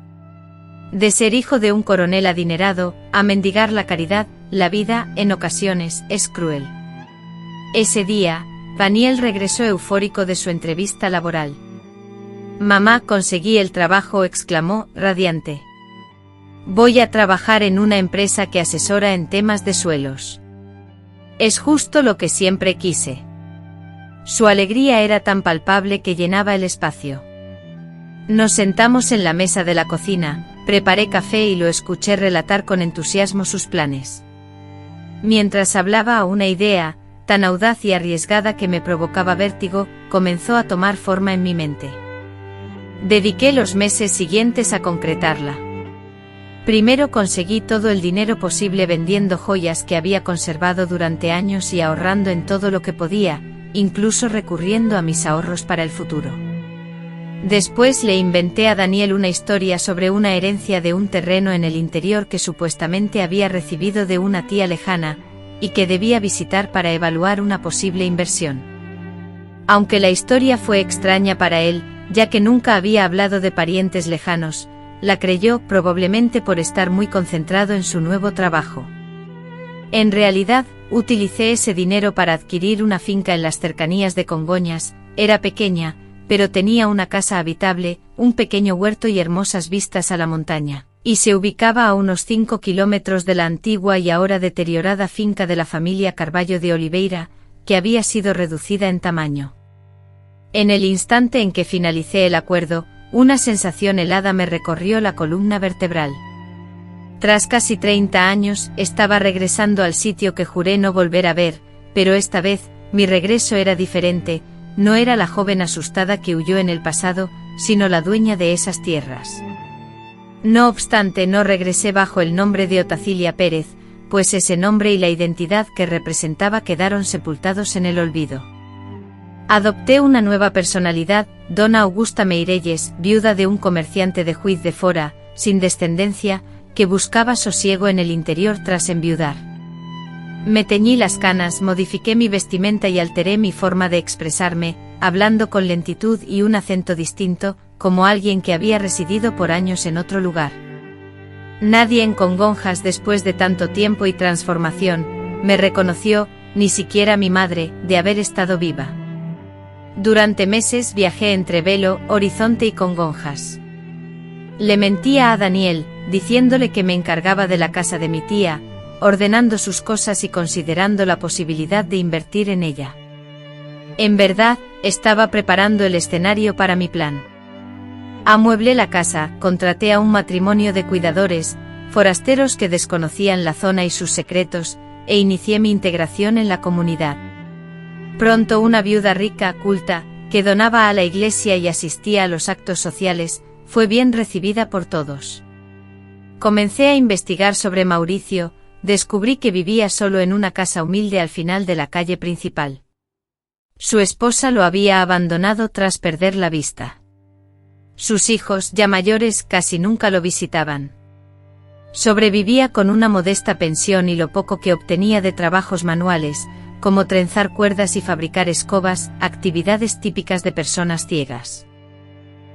De ser hijo de un coronel adinerado, a mendigar la caridad, la vida, en ocasiones, es cruel. Ese día, Daniel regresó eufórico de su entrevista laboral. «Mamá, conseguí el trabajo», exclamó, radiante. «Voy a trabajar en una empresa que asesora en temas de suelos. Es justo lo que siempre quise». Su alegría era tan palpable que llenaba el espacio. Nos sentamos en la mesa de la cocina, preparé café y lo escuché relatar con entusiasmo sus planes. Mientras hablaba, una idea, tan audaz y arriesgada que me provocaba vértigo, comenzó a tomar forma en mi mente. Dediqué los meses siguientes a concretarla. Primero conseguí todo el dinero posible vendiendo joyas que había conservado durante años y ahorrando en todo lo que podía, incluso recurriendo a mis ahorros para el futuro. Después le inventé a Daniel una historia sobre una herencia de un terreno en el interior que supuestamente había recibido de una tía lejana, y que debía visitar para evaluar una posible inversión. Aunque la historia fue extraña para él, ya que nunca había hablado de parientes lejanos, la creyó probablemente por estar muy concentrado en su nuevo trabajo. En realidad, utilicé ese dinero para adquirir una finca en las cercanías de Congonhas. Era pequeña, pero tenía una casa habitable, un pequeño huerto y hermosas vistas a la montaña, y se ubicaba a unos 5 kilómetros de la antigua y ahora deteriorada finca de la familia Carvalho de Oliveira, que había sido reducida en tamaño. En el instante en que finalicé el acuerdo, una sensación helada me recorrió la columna vertebral. Tras casi 30 años, estaba regresando al sitio que juré no volver a ver, pero esta vez, mi regreso era diferente. No era la joven asustada que huyó en el pasado, sino la dueña de esas tierras. No obstante, no regresé bajo el nombre de Otacilia Pérez, pues ese nombre y la identidad que representaba quedaron sepultados en el olvido. Adopté una nueva personalidad, Dona Augusta Meirelles, viuda de un comerciante de Juiz de Fora, sin descendencia, que buscaba sosiego en el interior tras enviudar. Me teñí las canas, modifiqué mi vestimenta y alteré mi forma de expresarme, hablando con lentitud y un acento distinto, como alguien que había residido por años en otro lugar. Nadie en Congonhas, después de tanto tiempo y transformación, me reconoció, ni siquiera mi madre, de haber estado viva. Durante meses viajé entre Belo Horizonte y Congonhas. Le mentía a Daniel, diciéndole que me encargaba de la casa de mi tía, ordenando sus cosas y considerando la posibilidad de invertir en ella. En verdad, estaba preparando el escenario para mi plan. Amueblé la casa, contraté a un matrimonio de cuidadores, forasteros que desconocían la zona y sus secretos, e inicié mi integración en la comunidad. Pronto una viuda rica, culta, que donaba a la iglesia y asistía a los actos sociales, fue bien recibida por todos. Comencé a investigar sobre Mauricio, descubrí que vivía solo en una casa humilde al final de la calle principal. Su esposa lo había abandonado tras perder la vista. Sus hijos, ya mayores, casi nunca lo visitaban. Sobrevivía con una modesta pensión y lo poco que obtenía de trabajos manuales, como trenzar cuerdas y fabricar escobas, actividades típicas de personas ciegas.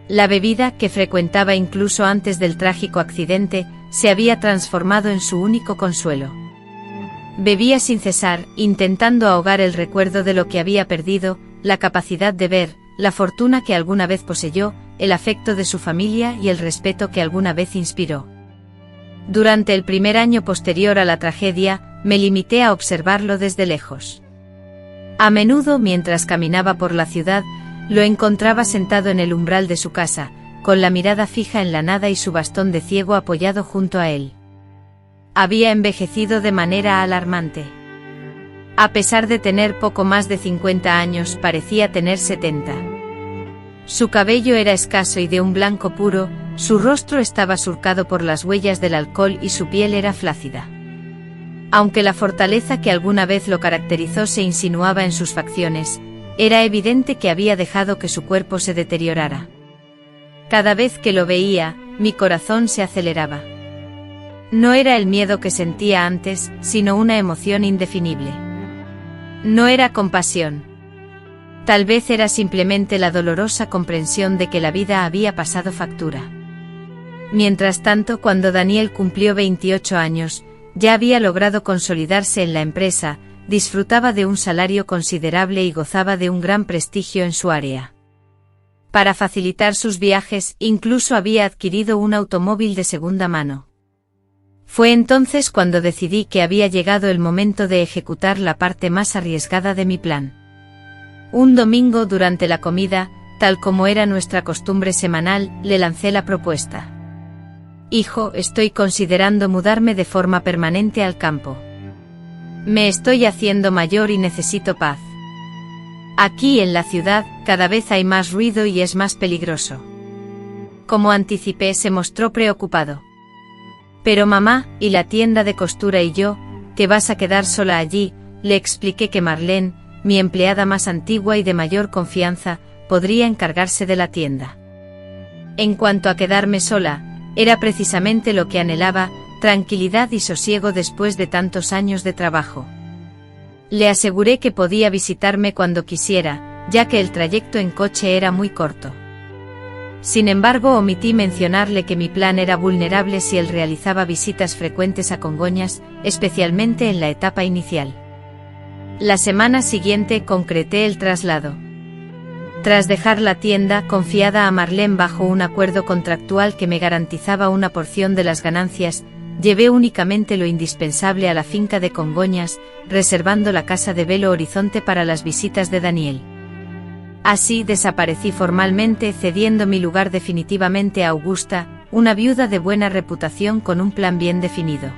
La bebida, que frecuentaba incluso antes del trágico accidente, se había transformado en su único consuelo. Bebía sin cesar, intentando ahogar el recuerdo de lo que había perdido, la capacidad de ver, la fortuna que alguna vez poseyó, el afecto de su familia y el respeto que alguna vez inspiró. Durante el primer año posterior a la tragedia, me limité a observarlo desde lejos. A menudo, mientras caminaba por la ciudad, lo encontraba sentado en el umbral de su casa, con la mirada fija en la nada y su bastón de ciego apoyado junto a él. Había envejecido de manera alarmante. A pesar de tener poco más de 50 años, parecía tener 70. Su cabello era escaso y de un blanco puro, su rostro estaba surcado por las huellas del alcohol y su piel era flácida. Aunque la fortaleza que alguna vez lo caracterizó se insinuaba en sus facciones, era evidente que había dejado que su cuerpo se deteriorara. Cada vez que lo veía, mi corazón se aceleraba. No era el miedo que sentía antes, sino una emoción indefinible. No era compasión. Tal vez era simplemente la dolorosa comprensión de que la vida había pasado factura. Mientras tanto, cuando Daniel cumplió 28 años, ya había logrado consolidarse en la empresa, disfrutaba de un salario considerable y gozaba de un gran prestigio en su área. Para facilitar sus viajes, incluso había adquirido un automóvil de segunda mano. Fue entonces cuando decidí que había llegado el momento de ejecutar la parte más arriesgada de mi plan. Un domingo durante la comida, tal como era nuestra costumbre semanal, le lancé la propuesta. «Hijo, estoy considerando mudarme de forma permanente al campo. Me estoy haciendo mayor y necesito paz. Aquí en la ciudad, cada vez hay más ruido y es más peligroso». Como anticipé, se mostró preocupado. «Pero mamá, y la tienda de costura y yo, ¿te vas a quedar sola allí?», le expliqué que Marlene, mi empleada más antigua y de mayor confianza, podría encargarse de la tienda. En cuanto a quedarme sola, era precisamente lo que anhelaba, tranquilidad y sosiego después de tantos años de trabajo. Le aseguré que podía visitarme cuando quisiera, ya que el trayecto en coche era muy corto. Sin embargo, omití mencionarle que mi plan era vulnerable si él realizaba visitas frecuentes a Congonhas, especialmente en la etapa inicial. La semana siguiente concreté el traslado. Tras dejar la tienda, confiada a Marlene bajo un acuerdo contractual que me garantizaba una porción de las ganancias, llevé únicamente lo indispensable a la finca de Congonhas, reservando la casa de Belo Horizonte para las visitas de Daniel. Así desaparecí formalmente, cediendo mi lugar definitivamente a Augusta, una viuda de buena reputación con un plan bien definido.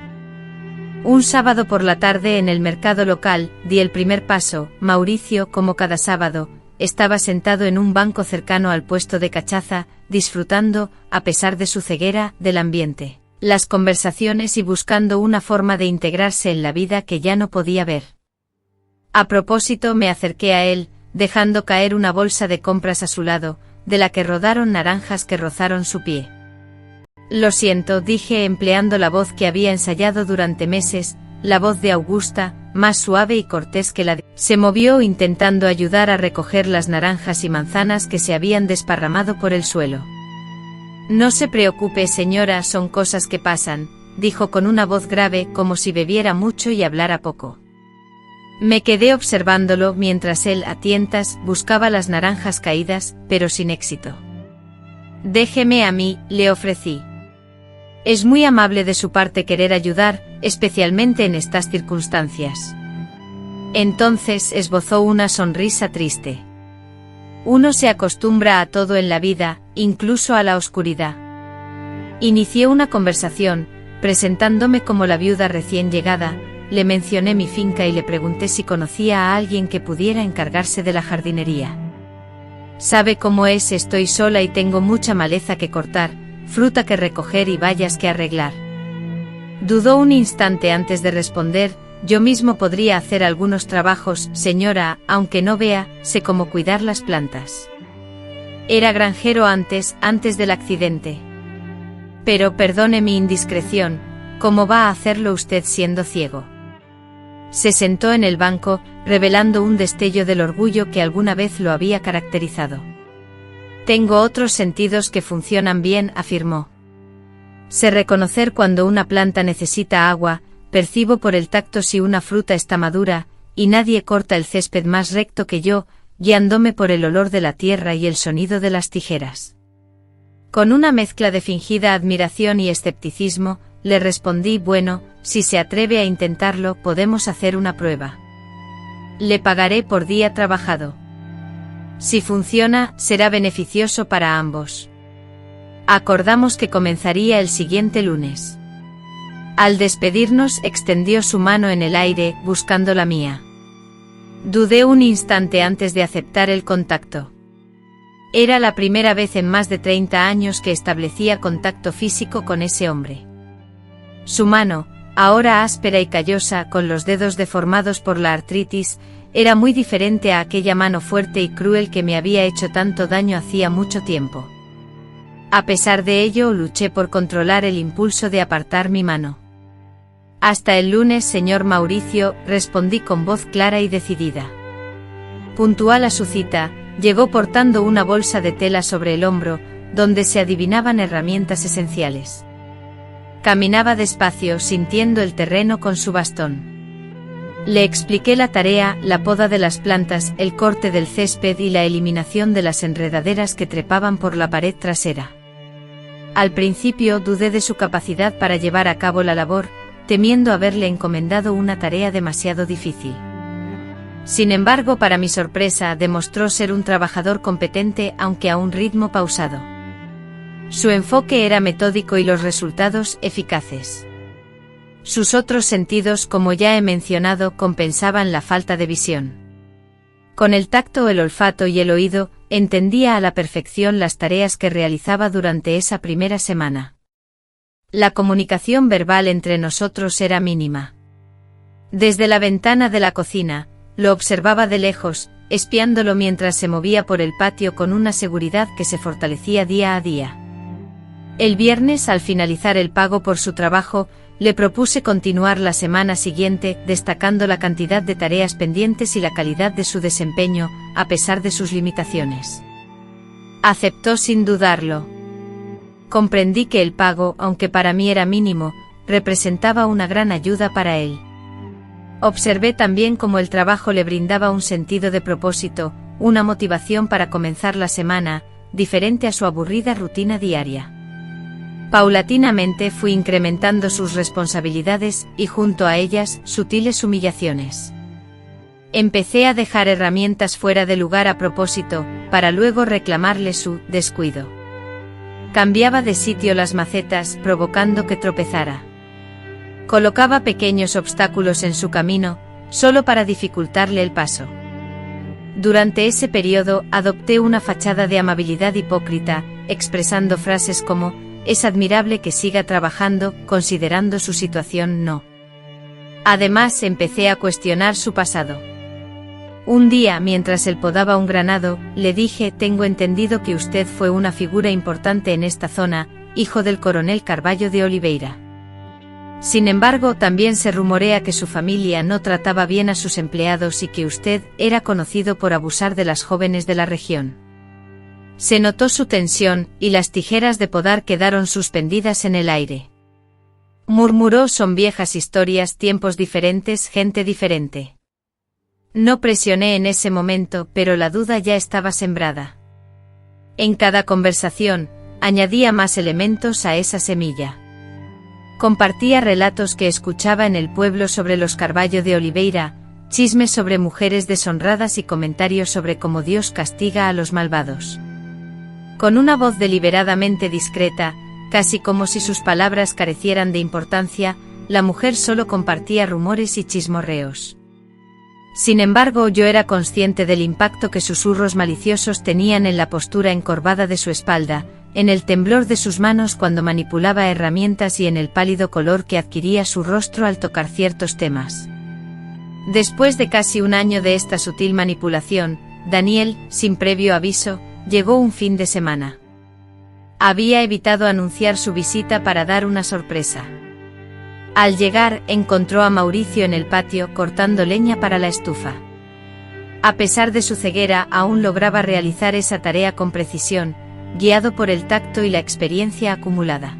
Un sábado por la tarde en el mercado local, di el primer paso. Mauricio, como cada sábado, estaba sentado en un banco cercano al puesto de cachaza, disfrutando, a pesar de su ceguera, del ambiente, las conversaciones y buscando una forma de integrarse en la vida que ya no podía ver. A propósito, me acerqué a él, dejando caer una bolsa de compras a su lado, de la que rodaron naranjas que rozaron su pie. Lo siento, dije empleando la voz que había ensayado durante meses, la voz de Augusta, más suave y cortés que la de... Se movió intentando ayudar a recoger las naranjas y manzanas que se habían desparramado por el suelo. No se preocupe, señora, son cosas que pasan, dijo con una voz grave como si bebiera mucho y hablara poco. Me quedé observándolo mientras él, a tientas, buscaba las naranjas caídas, pero sin éxito. Déjeme a mí, le ofrecí. Es muy amable de su parte querer ayudar, especialmente en estas circunstancias. Entonces esbozó una sonrisa triste. Uno se acostumbra a todo en la vida, incluso a la oscuridad. Inicié una conversación, presentándome como la viuda recién llegada, le mencioné mi finca y le pregunté si conocía a alguien que pudiera encargarse de la jardinería. Sabe cómo es, estoy sola y tengo mucha maleza que cortar, fruta que recoger y vallas que arreglar. Dudó un instante antes de responder, yo mismo podría hacer algunos trabajos, señora, aunque no vea, sé cómo cuidar las plantas. Era granjero antes del accidente. Pero perdone mi indiscreción, ¿cómo va a hacerlo usted siendo ciego? Se sentó en el banco, revelando un destello del orgullo que alguna vez lo había caracterizado. Tengo otros sentidos que funcionan bien, afirmó. Sé reconocer cuando una planta necesita agua, percibo por el tacto si una fruta está madura, y nadie corta el césped más recto que yo, guiándome por el olor de la tierra y el sonido de las tijeras. Con una mezcla de fingida admiración y escepticismo, le respondí, bueno, si se atreve a intentarlo, podemos hacer una prueba. Le pagaré por día trabajado. Si funciona, será beneficioso para ambos. Acordamos que comenzaría el siguiente lunes. Al despedirnos, extendió su mano en el aire, buscando la mía. Dudé un instante antes de aceptar el contacto. Era la primera vez en más de 30 años que establecía contacto físico con ese hombre. Su mano, ahora áspera y callosa, con los dedos deformados por la artritis, era muy diferente a aquella mano fuerte y cruel que me había hecho tanto daño hacía mucho tiempo. A pesar de ello, luché por controlar el impulso de apartar mi mano. Hasta el lunes, señor Mauricio, respondí con voz clara y decidida. Puntual a su cita, llegó portando una bolsa de tela sobre el hombro, donde se adivinaban herramientas esenciales. Caminaba despacio, sintiendo el terreno con su bastón. Le expliqué la tarea, la poda de las plantas, el corte del césped y la eliminación de las enredaderas que trepaban por la pared trasera. Al principio dudé de su capacidad para llevar a cabo la labor, temiendo haberle encomendado una tarea demasiado difícil. Sin embargo, para mi sorpresa, demostró ser un trabajador competente, aunque a un ritmo pausado. Su enfoque era metódico y los resultados eficaces. Sus otros sentidos, como ya he mencionado, compensaban la falta de visión. Con el tacto, el olfato y el oído, entendía a la perfección las tareas que realizaba durante esa primera semana. La comunicación verbal entre nosotros era mínima. Desde la ventana de la cocina, lo observaba de lejos, espiándolo mientras se movía por el patio con una seguridad que se fortalecía día a día. El viernes, al finalizar el pago por su trabajo, le propuse continuar la semana siguiente, destacando la cantidad de tareas pendientes y la calidad de su desempeño, a pesar de sus limitaciones. Aceptó sin dudarlo. Comprendí que el pago, aunque para mí era mínimo, representaba una gran ayuda para él. Observé también cómo el trabajo le brindaba un sentido de propósito, una motivación para comenzar la semana, diferente a su aburrida rutina diaria. Paulatinamente fui incrementando sus responsabilidades y junto a ellas, sutiles humillaciones. Empecé a dejar herramientas fuera de lugar a propósito, para luego reclamarle su descuido. Cambiaba de sitio las macetas, provocando que tropezara. Colocaba pequeños obstáculos en su camino, solo para dificultarle el paso. Durante ese periodo adopté una fachada de amabilidad hipócrita, expresando frases como, es admirable que siga trabajando, considerando su situación no. Además empecé a cuestionar su pasado. Un día, mientras él podaba un granado, le dije, tengo entendido que usted fue una figura importante en esta zona, hijo del coronel Carvalho de Oliveira. Sin embargo, también se rumorea que su familia no trataba bien a sus empleados y que usted era conocido por abusar de las jóvenes de la región. Se notó su tensión, y las tijeras de podar quedaron suspendidas en el aire. Murmuró, son viejas historias, tiempos diferentes, gente diferente. No presioné en ese momento, pero la duda ya estaba sembrada. En cada conversación, añadía más elementos a esa semilla. Compartía relatos que escuchaba en el pueblo sobre los Carvalho de Oliveira, chismes sobre mujeres deshonradas y comentarios sobre cómo Dios castiga a los malvados. Con una voz deliberadamente discreta, casi como si sus palabras carecieran de importancia, la mujer solo compartía rumores y chismorreos. Sin embargo, yo era consciente del impacto que susurros maliciosos tenían en la postura encorvada de su espalda, en el temblor de sus manos cuando manipulaba herramientas y en el pálido color que adquiría su rostro al tocar ciertos temas. Después de casi un año de esta sutil manipulación, Daniel, sin previo aviso, llegó un fin de semana. Había evitado anunciar su visita para dar una sorpresa. Al llegar, encontró a Mauricio en el patio cortando leña para la estufa. A pesar de su ceguera, aún lograba realizar esa tarea con precisión, guiado por el tacto y la experiencia acumulada.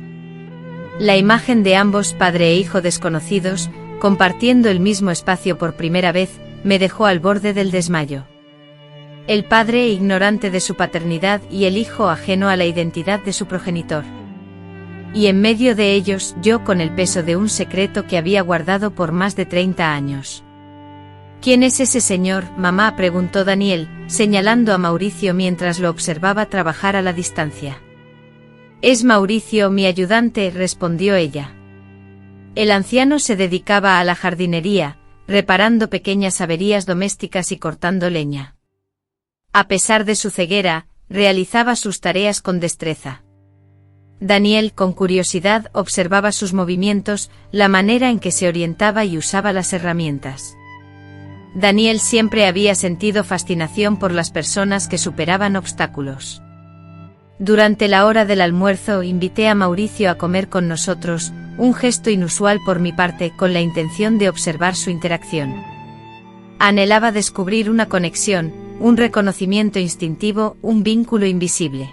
La imagen de ambos, padre e hijo desconocidos, compartiendo el mismo espacio por primera vez, me dejó al borde del desmayo. El padre ignorante de su paternidad y el hijo ajeno a la identidad de su progenitor. Y en medio de ellos, yo con el peso de un secreto que había guardado por más de 30 años. ¿Quién es ese señor, mamá?, preguntó Daniel, señalando a Mauricio mientras lo observaba trabajar a la distancia. Es Mauricio, mi ayudante, respondió ella. El anciano se dedicaba a la jardinería, reparando pequeñas averías domésticas y cortando leña. A pesar de su ceguera, realizaba sus tareas con destreza. Daniel, con curiosidad, observaba sus movimientos, la manera en que se orientaba y usaba las herramientas. Daniel siempre había sentido fascinación por las personas que superaban obstáculos. Durante la hora del almuerzo invité a Mauricio a comer con nosotros, un gesto inusual por mi parte, con la intención de observar su interacción. Anhelaba descubrir una conexión, un reconocimiento instintivo, un vínculo invisible.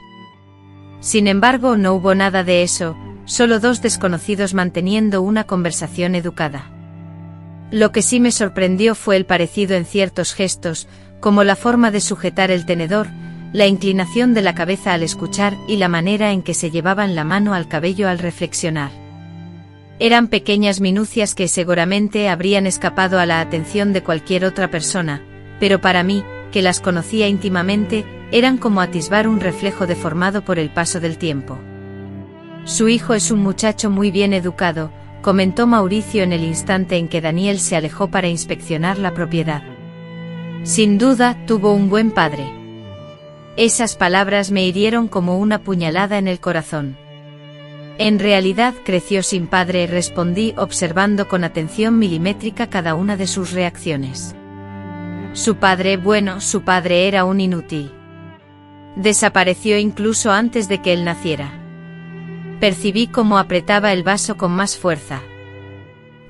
Sin embargo, no hubo nada de eso, solo dos desconocidos manteniendo una conversación educada. Lo que sí me sorprendió fue el parecido en ciertos gestos, como la forma de sujetar el tenedor, la inclinación de la cabeza al escuchar y la manera en que se llevaban la mano al cabello al reflexionar. Eran pequeñas minucias que seguramente habrían escapado a la atención de cualquier otra persona, pero para mí, que las conocía íntimamente, eran como atisbar un reflejo deformado por el paso del tiempo. Su hijo es un muchacho muy bien educado, comentó Mauricio en el instante en que Daniel se alejó para inspeccionar la propiedad. Sin duda, tuvo un buen padre. Esas palabras me hirieron como una puñalada en el corazón. En realidad creció sin padre, respondí observando con atención milimétrica cada una de sus reacciones. Su padre, bueno, su padre era un inútil. Desapareció incluso antes de que él naciera. Percibí cómo apretaba el vaso con más fuerza.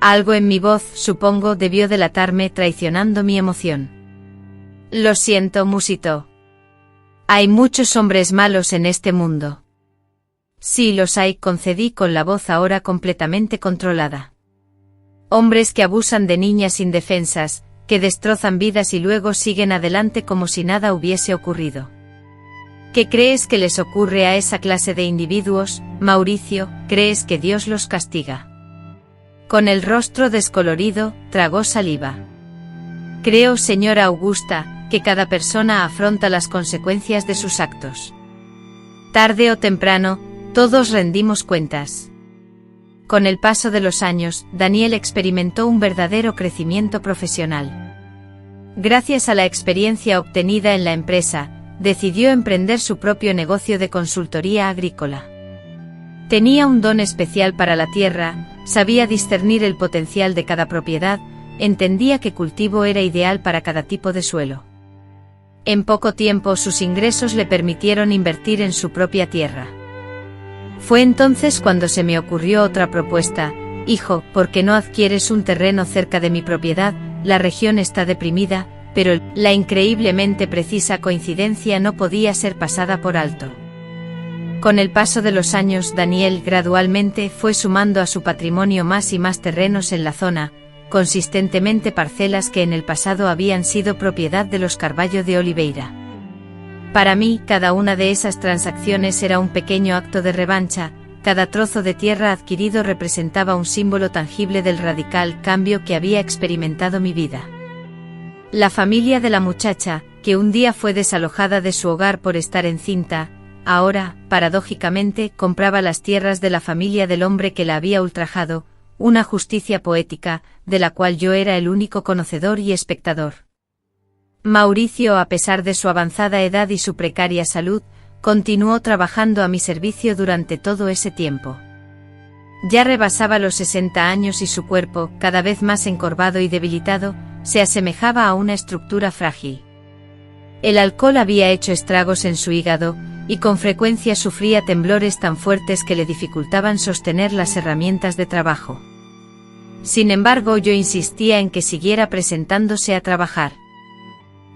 Algo en mi voz, supongo, debió delatarme, traicionando mi emoción. Lo siento, musitó. Hay muchos hombres malos en este mundo. Sí, los hay, concedí con la voz ahora completamente controlada. Hombres que abusan de niñas indefensas, que destrozan vidas y luego siguen adelante como si nada hubiese ocurrido. ¿Qué crees que les ocurre a esa clase de individuos, Mauricio? ¿Crees que Dios los castiga? Con el rostro descolorido, tragó saliva. Creo, señora Augusta, que cada persona afronta las consecuencias de sus actos. Tarde o temprano, todos rendimos cuentas. Con el paso de los años, Daniel experimentó un verdadero crecimiento profesional. Gracias a la experiencia obtenida en la empresa, decidió emprender su propio negocio de consultoría agrícola. Tenía un don especial para la tierra, sabía discernir el potencial de cada propiedad, entendía qué cultivo era ideal para cada tipo de suelo. En poco tiempo sus ingresos le permitieron invertir en su propia tierra. Fue entonces cuando se me ocurrió otra propuesta: hijo, ¿por qué no adquieres un terreno cerca de mi propiedad? La región está deprimida, pero la increíblemente precisa coincidencia no podía ser pasada por alto. Con el paso de los años, Daniel gradualmente fue sumando a su patrimonio más y más terrenos en la zona, consistentemente parcelas que en el pasado habían sido propiedad de los Carballo de Oliveira. Para mí, cada una de esas transacciones era un pequeño acto de revancha, cada trozo de tierra adquirido representaba un símbolo tangible del radical cambio que había experimentado mi vida. La familia de la muchacha, que un día fue desalojada de su hogar por estar encinta, ahora, paradójicamente, compraba las tierras de la familia del hombre que la había ultrajado, una justicia poética, de la cual yo era el único conocedor y espectador. Mauricio, a pesar de su avanzada edad y su precaria salud, continuó trabajando a mi servicio durante todo ese tiempo. Ya rebasaba los 60 años y su cuerpo, cada vez más encorvado y debilitado, se asemejaba a una estructura frágil. El alcohol había hecho estragos en su hígado, y con frecuencia sufría temblores tan fuertes que le dificultaban sostener las herramientas de trabajo. Sin embargo, yo insistía en que siguiera presentándose a trabajar.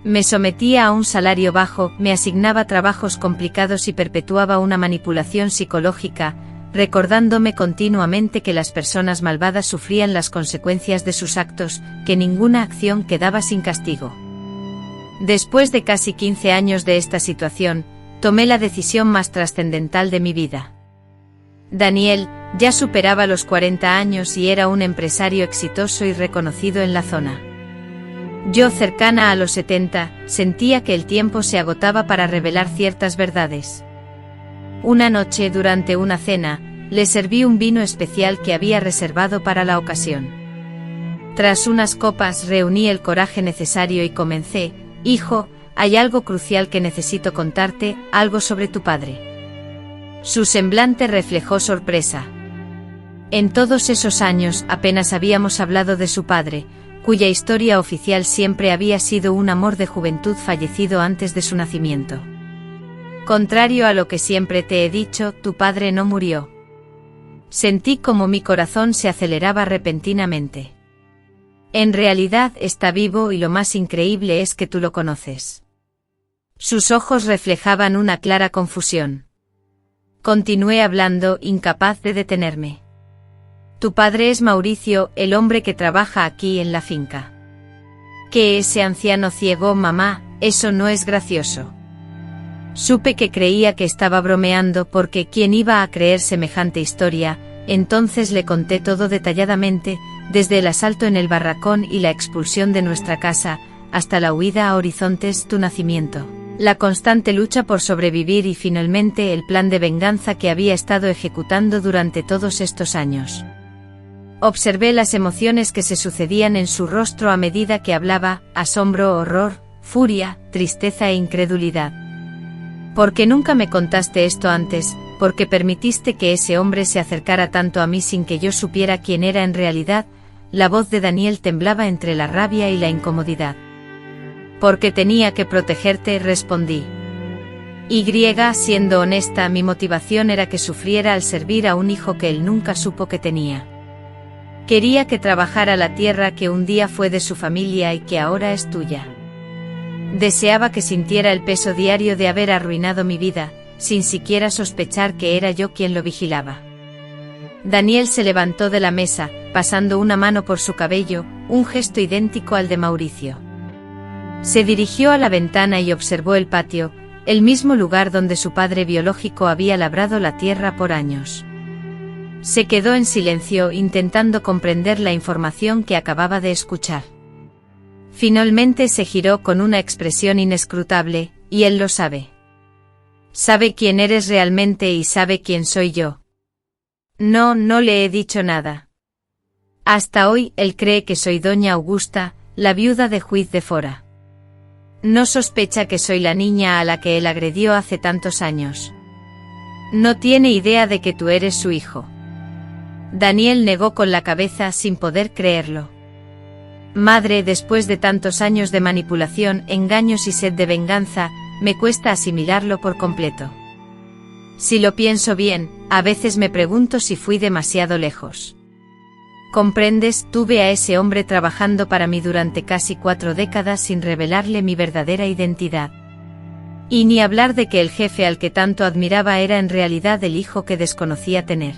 Me sometía a un salario bajo, me asignaba trabajos complicados y perpetuaba una manipulación psicológica, recordándome continuamente que las personas malvadas sufrían las consecuencias de sus actos, que ninguna acción quedaba sin castigo. Después de casi 15 años de esta situación, tomé la decisión más trascendental de mi vida. Daniel ya superaba los 40 años y era un empresario exitoso y reconocido en la zona. Yo, cercana a los 70, sentía que el tiempo se agotaba para revelar ciertas verdades. Una noche, durante una cena, le serví un vino especial que había reservado para la ocasión. Tras unas copas reuní el coraje necesario y comencé: hijo, hay algo crucial que necesito contarte, algo sobre tu padre. Su semblante reflejó sorpresa. En todos esos años apenas habíamos hablado de su padre, cuya historia oficial siempre había sido un amor de juventud fallecido antes de su nacimiento. Contrario a lo que siempre te he dicho, tu padre no murió. Sentí como mi corazón se aceleraba repentinamente. En realidad está vivo y lo más increíble es que tú lo conoces. Sus ojos reflejaban una clara confusión. Continué hablando, incapaz de detenerme. Tu padre es Mauricio, el hombre que trabaja aquí en la finca. ¿Que ese anciano ciego, mamá? Eso no es gracioso. Supe que creía que estaba bromeando porque ¿quién iba a creer semejante historia? Entonces le conté todo detalladamente, desde el asalto en el barracón y la expulsión de nuestra casa, hasta la huida a Horizontes, tu nacimiento, la constante lucha por sobrevivir y finalmente el plan de venganza que había estado ejecutando durante todos estos años. Observé las emociones que se sucedían en su rostro a medida que hablaba: asombro, horror, furia, tristeza e incredulidad. ¿Por qué nunca me contaste esto antes? ¿Por qué permitiste que ese hombre se acercara tanto a mí sin que yo supiera quién era en realidad? La voz de Daniel temblaba entre la rabia y la incomodidad. Porque tenía que protegerte, respondí. Siendo honesta, mi motivación era que sufriera al servir a un hijo que él nunca supo que tenía. Quería que trabajara la tierra que un día fue de su familia y que ahora es tuya. Deseaba que sintiera el peso diario de haber arruinado mi vida, sin siquiera sospechar que era yo quien lo vigilaba. Daniel se levantó de la mesa, pasando una mano por su cabello, un gesto idéntico al de Mauricio. Se dirigió a la ventana y observó el patio, el mismo lugar donde su padre biológico había labrado la tierra por años. Se quedó en silencio intentando comprender la información que acababa de escuchar. Finalmente se giró con una expresión inescrutable: y él lo sabe. Sabe quién eres realmente y sabe quién soy yo. No le he dicho nada. Hasta hoy él cree que soy doña Augusta, la viuda de Juiz de Fora. No sospecha que soy la niña a la que él agredió hace tantos años. No tiene idea de que tú eres su hijo. Daniel negó con la cabeza sin poder creerlo. Madre, después de tantos años de manipulación, engaños y sed de venganza, me cuesta asimilarlo por completo. Si lo pienso bien, a veces me pregunto si fui demasiado lejos. ¿Comprendes? Tuve a ese hombre trabajando para mí durante casi 4 décadas sin revelarle mi verdadera identidad. Y ni hablar de que el jefe al que tanto admiraba era en realidad el hijo que desconocía tener.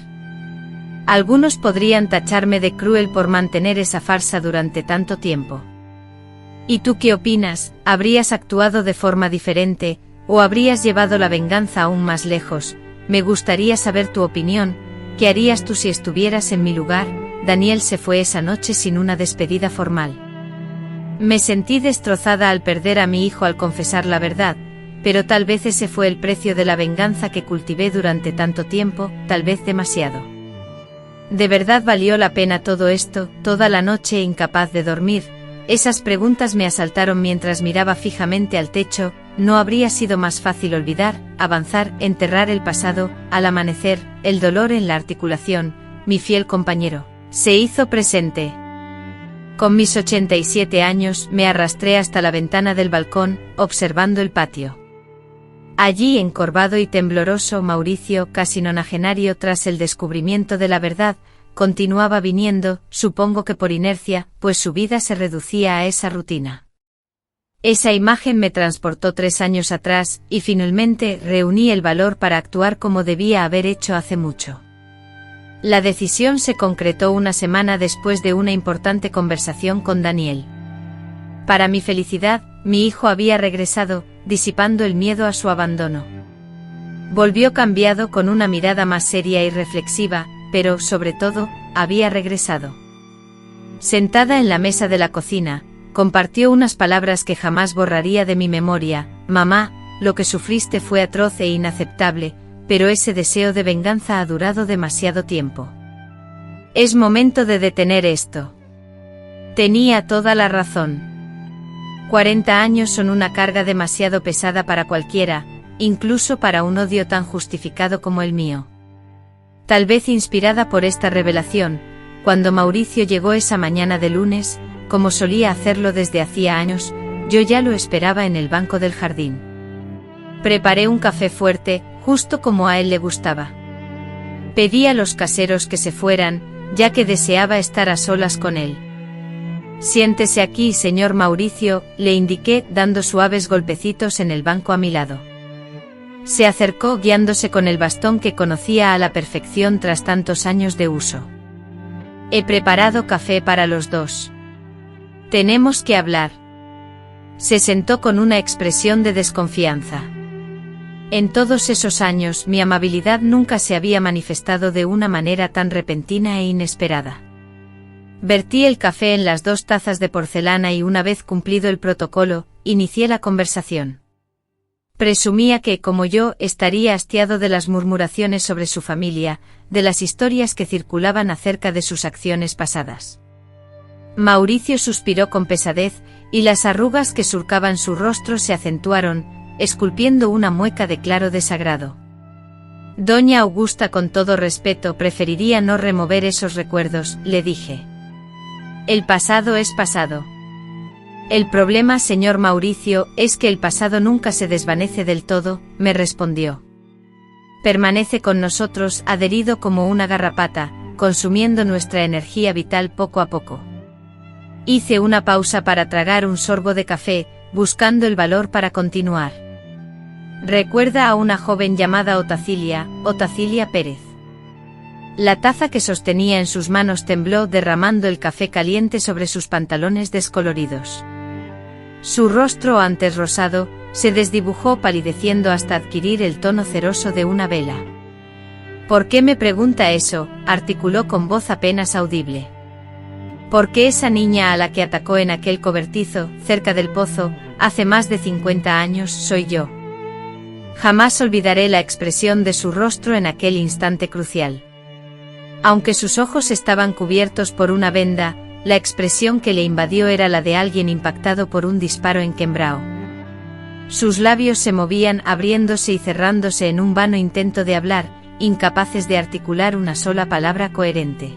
Algunos podrían tacharme de cruel por mantener esa farsa durante tanto tiempo. ¿Y tú qué opinas? ¿Habrías actuado de forma diferente, o habrías llevado la venganza aún más lejos? Me gustaría saber tu opinión. ¿Qué harías tú si estuvieras en mi lugar? Daniel se fue esa noche sin una despedida formal. Me sentí destrozada al perder a mi hijo al confesar la verdad, pero tal vez ese fue el precio de la venganza que cultivé durante tanto tiempo, tal vez demasiado. ¿De verdad valió la pena todo esto? Toda la noche incapaz de dormir, esas preguntas me asaltaron mientras miraba fijamente al techo. ¿No habría sido más fácil olvidar, avanzar, enterrar el pasado? Al amanecer, el dolor en la articulación, mi fiel compañero, se hizo presente. Con mis 87 años, me arrastré hasta la ventana del balcón, observando el patio. Allí, encorvado y tembloroso, Mauricio, casi nonagenario tras el descubrimiento de la verdad, continuaba viniendo, supongo que por inercia, pues su vida se reducía a esa rutina. Esa imagen me transportó 3 años atrás, y finalmente reuní el valor para actuar como debía haber hecho hace mucho. La decisión se concretó una semana después de una importante conversación con Daniel. Para mi felicidad, mi hijo había regresado, disipando el miedo a su abandono. Volvió cambiado con una mirada más seria y reflexiva, pero, sobre todo, había regresado. Sentada en la mesa de la cocina, compartió unas palabras que jamás borraría de mi memoria. Mamá, lo que sufriste fue atroz e inaceptable, pero ese deseo de venganza ha durado demasiado tiempo. Es momento de detener esto. Tenía toda la razón. 40 años son una carga demasiado pesada para cualquiera, incluso para un odio tan justificado como el mío. Tal vez inspirada por esta revelación, cuando Mauricio llegó esa mañana de lunes, como solía hacerlo desde hacía años, yo ya lo esperaba en el banco del jardín. Preparé un café fuerte, justo como a él le gustaba. Pedí a los caseros que se fueran, ya que deseaba estar a solas con él. Siéntese aquí, señor Mauricio, le indiqué, dando suaves golpecitos en el banco a mi lado. Se acercó guiándose con el bastón que conocía a la perfección tras tantos años de uso. He preparado café para los dos. Tenemos que hablar. Se sentó con una expresión de desconfianza. En todos esos años mi amabilidad nunca se había manifestado de una manera tan repentina e inesperada. Vertí el café en las 2 tazas de porcelana y una vez cumplido el protocolo, inicié la conversación. Presumía que, como yo, estaría hastiado de las murmuraciones sobre su familia, de las historias que circulaban acerca de sus acciones pasadas. Mauricio suspiró con pesadez, y las arrugas que surcaban su rostro se acentuaron, esculpiendo una mueca de claro desagrado. Doña Augusta, con todo respeto, preferiría no remover esos recuerdos, le dije. El pasado es pasado. El problema, señor Mauricio, es que el pasado nunca se desvanece del todo, me respondió. Permanece con nosotros, adherido como una garrapata, consumiendo nuestra energía vital poco a poco. Hice una pausa para tragar un sorbo de café, buscando el valor para continuar. Recuerda a una joven llamada Otacilia Pérez. La taza que sostenía en sus manos tembló, derramando el café caliente sobre sus pantalones descoloridos. Su rostro, antes rosado, se desdibujó palideciendo hasta adquirir el tono ceroso de una vela. ¿Por qué me pregunta eso?, articuló con voz apenas audible. Porque esa niña a la que atacó en aquel cobertizo, cerca del pozo, hace más de 50 años, soy yo. Jamás olvidaré la expresión de su rostro en aquel instante crucial. Aunque sus ojos estaban cubiertos por una venda, la expresión que le invadió era la de alguien impactado por un disparo en Quembrao. Sus labios se movían abriéndose y cerrándose en un vano intento de hablar, incapaces de articular una sola palabra coherente.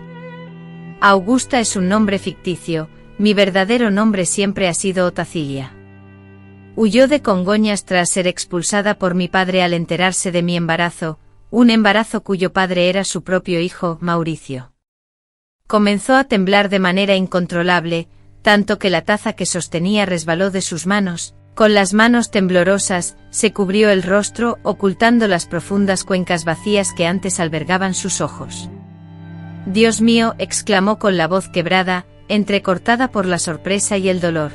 Augusta es un nombre ficticio, mi verdadero nombre siempre ha sido Otacilia. Huyó de Congoñas tras ser expulsada por mi padre al enterarse de mi embarazo, un embarazo cuyo padre era su propio hijo, Mauricio. Comenzó a temblar de manera incontrolable, tanto que la taza que sostenía resbaló de sus manos. Con las manos temblorosas, se cubrió el rostro, ocultando las profundas cuencas vacías que antes albergaban sus ojos. «Dios mío», exclamó con la voz quebrada, entrecortada por la sorpresa y el dolor.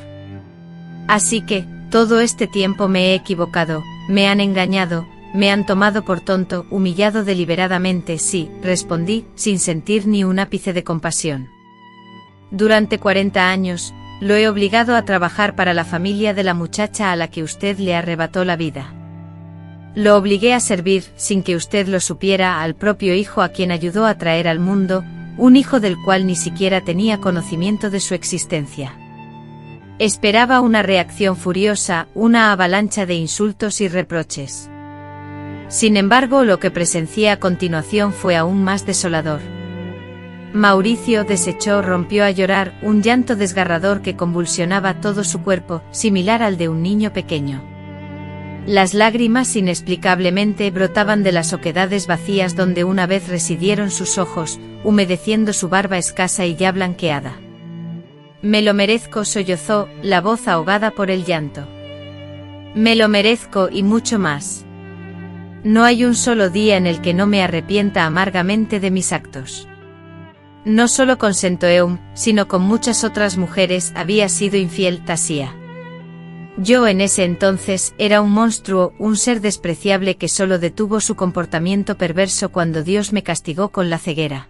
«Así que, todo este tiempo me he equivocado, me han engañado, me han tomado por tonto, humillado deliberadamente». «Sí», respondí, sin sentir ni un ápice de compasión. «Durante 40 años, lo he obligado a trabajar para la familia de la muchacha a la que usted le arrebató la vida. Lo obligué a servir, sin que usted lo supiera, al propio hijo a quien ayudó a traer al mundo, un hijo del cual ni siquiera tenía conocimiento de su existencia. Esperaba una reacción furiosa, una avalancha de insultos y reproches. Sin embargo, lo que presencié a continuación fue aún más desolador. Mauricio desechó, rompió a llorar, un llanto desgarrador que convulsionaba todo su cuerpo, similar al de un niño pequeño. Las lágrimas inexplicablemente brotaban de las oquedades vacías donde una vez residieron sus ojos, humedeciendo su barba escasa y ya blanqueada. «Me lo merezco», sollozó, la voz ahogada por el llanto. «Me lo merezco y mucho más. No hay un solo día en el que no me arrepienta amargamente de mis actos. No solo con Sentoeum, sino con muchas otras mujeres había sido infiel Tasía. Yo en ese entonces era un monstruo, un ser despreciable que solo detuvo su comportamiento perverso cuando Dios me castigó con la ceguera.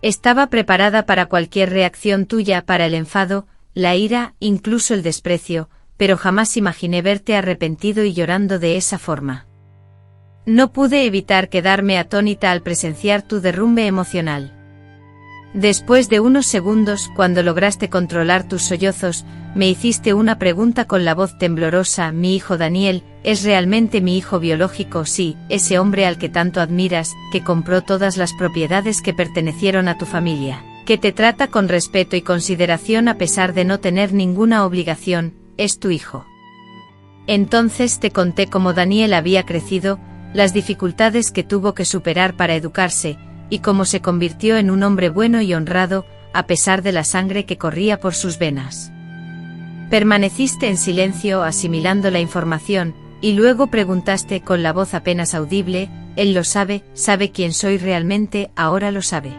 Estaba preparada para cualquier reacción tuya, para el enfado, la ira, incluso el desprecio, pero jamás imaginé verte arrepentido y llorando de esa forma. No pude evitar quedarme atónita al presenciar tu derrumbe emocional. Después de unos segundos, cuando lograste controlar tus sollozos, me hiciste una pregunta con la voz temblorosa. «Mi hijo Daniel, ¿es realmente mi hijo biológico?» «Sí, ese hombre al que tanto admiras, que compró todas las propiedades que pertenecieron a tu familia, que te trata con respeto y consideración a pesar de no tener ninguna obligación, es tu hijo». Entonces te conté cómo Daniel había crecido, las dificultades que tuvo que superar para educarse, y cómo se convirtió en un hombre bueno y honrado, a pesar de la sangre que corría por sus venas. Permaneciste en silencio asimilando la información, y luego preguntaste con la voz apenas audible: «Él lo sabe, sabe quién soy realmente, ahora lo sabe».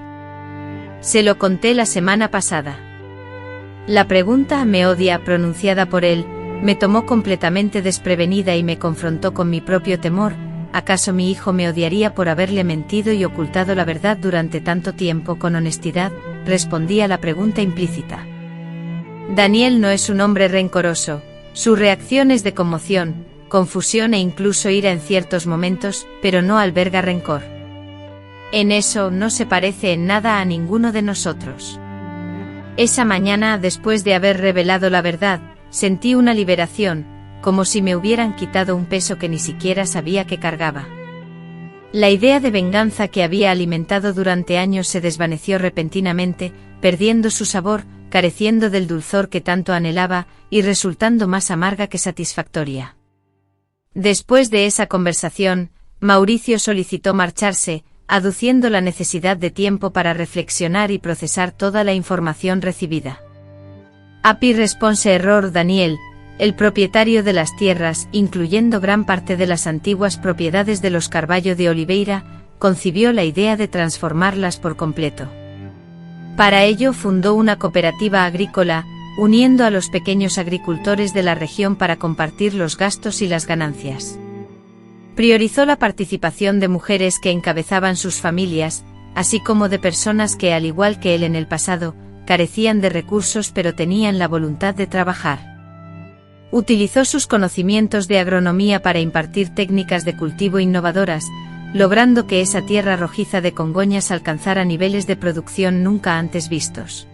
Se lo conté la semana pasada. La pregunta «me odia» pronunciada por él, me tomó completamente desprevenida y me confrontó con mi propio temor. ¿Acaso mi hijo me odiaría por haberle mentido y ocultado la verdad durante tanto tiempo? Con honestidad, respondí a la pregunta implícita. Daniel no es un hombre rencoroso, su reacción es de conmoción, confusión e incluso ira en ciertos momentos, pero no alberga rencor. En eso no se parece en nada a ninguno de nosotros. Esa mañana, después de haber revelado la verdad, sentí una liberación, como si me hubieran quitado un peso que ni siquiera sabía que cargaba. La idea de venganza que había alimentado durante años se desvaneció repentinamente, perdiendo su sabor, careciendo del dulzor que tanto anhelaba, y resultando más amarga que satisfactoria. Después de esa conversación, Mauricio solicitó marcharse, aduciendo la necesidad de tiempo para reflexionar y procesar toda la información recibida. Happy response error Daniel, el propietario de las tierras, incluyendo gran parte de las antiguas propiedades de los Carvalho de Oliveira, concibió la idea de transformarlas por completo. Para ello fundó una cooperativa agrícola, uniendo a los pequeños agricultores de la región para compartir los gastos y las ganancias. Priorizó la participación de mujeres que encabezaban sus familias, así como de personas que, al igual que él en el pasado, carecían de recursos pero tenían la voluntad de trabajar. Utilizó sus conocimientos de agronomía para impartir técnicas de cultivo innovadoras, logrando que esa tierra rojiza de Congoñas alcanzara niveles de producción nunca antes vistos.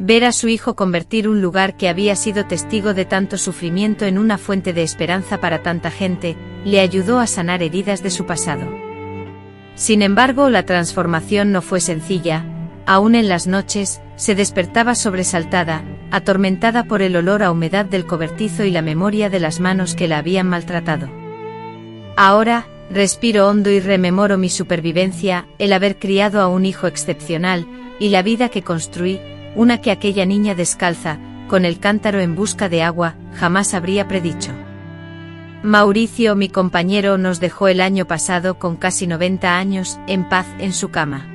Ver a su hijo convertir un lugar que había sido testigo de tanto sufrimiento en una fuente de esperanza para tanta gente, le ayudó a sanar heridas de su pasado. Sin embargo, la transformación no fue sencilla. Aún en las noches, se despertaba sobresaltada, atormentada por el olor a humedad del cobertizo y la memoria de las manos que la habían maltratado. Ahora, respiro hondo y rememoro mi supervivencia, el haber criado a un hijo excepcional, y la vida que construí, una que aquella niña descalza, con el cántaro en busca de agua, jamás habría predicho. Mauricio, mi compañero, nos dejó el año pasado con casi 90 años, en paz en su cama.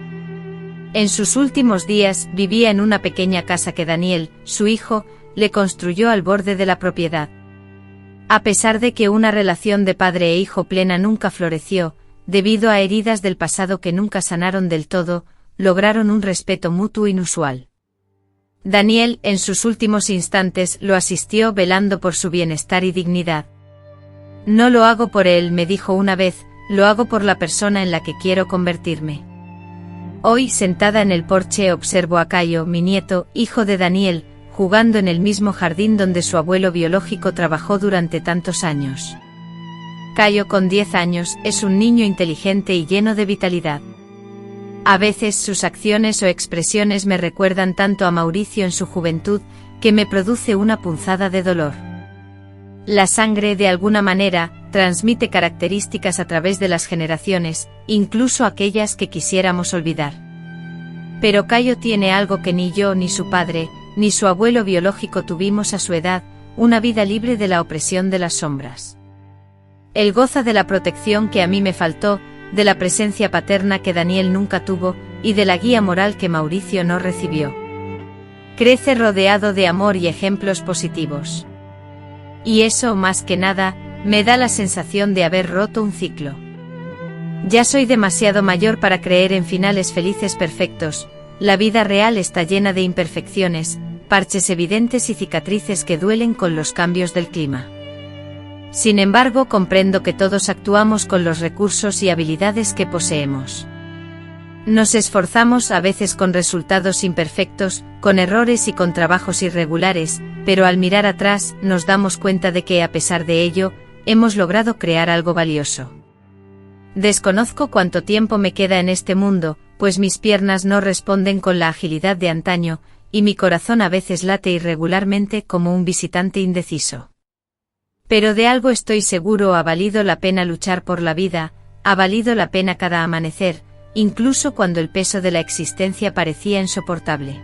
En sus últimos días vivía en una pequeña casa que Daniel, su hijo, le construyó al borde de la propiedad. A pesar de que una relación de padre e hijo plena nunca floreció, debido a heridas del pasado que nunca sanaron del todo, lograron un respeto mutuo inusual. Daniel, en sus últimos instantes, lo asistió velando por su bienestar y dignidad. No lo hago por él, me dijo una vez, lo hago por la persona en la que quiero convertirme. Hoy, sentada en el porche, observo a Cayo, mi nieto, hijo de Daniel, jugando en el mismo jardín donde su abuelo biológico trabajó durante tantos años. Cayo, con 10 años, es un niño inteligente y lleno de vitalidad. A veces sus acciones o expresiones me recuerdan tanto a Mauricio en su juventud, que me produce una punzada de dolor. La sangre, de alguna manera, transmite características a través de las generaciones, incluso aquellas que quisiéramos olvidar. Pero Cayo tiene algo que ni yo, ni su padre, ni su abuelo biológico tuvimos a su edad, una vida libre de la opresión de las sombras. Él goza de la protección que a mí me faltó, de la presencia paterna que Daniel nunca tuvo, y de la guía moral que Mauricio no recibió. Crece rodeado de amor y ejemplos positivos. Y eso, más que nada, me da la sensación de haber roto un ciclo. Ya soy demasiado mayor para creer en finales felices perfectos, la vida real está llena de imperfecciones, parches evidentes y cicatrices que duelen con los cambios del clima. Sin embargo, comprendo que todos actuamos con los recursos y habilidades que poseemos. Nos esforzamos a veces con resultados imperfectos, con errores y con trabajos irregulares, pero al mirar atrás, nos damos cuenta de que, a pesar de ello, hemos logrado crear algo valioso. Desconozco cuánto tiempo me queda en este mundo, pues mis piernas no responden con la agilidad de antaño, y mi corazón a veces late irregularmente como un visitante indeciso. Pero de algo estoy seguro: ha valido la pena luchar por la vida, ha valido la pena cada amanecer, incluso cuando el peso de la existencia parecía insoportable.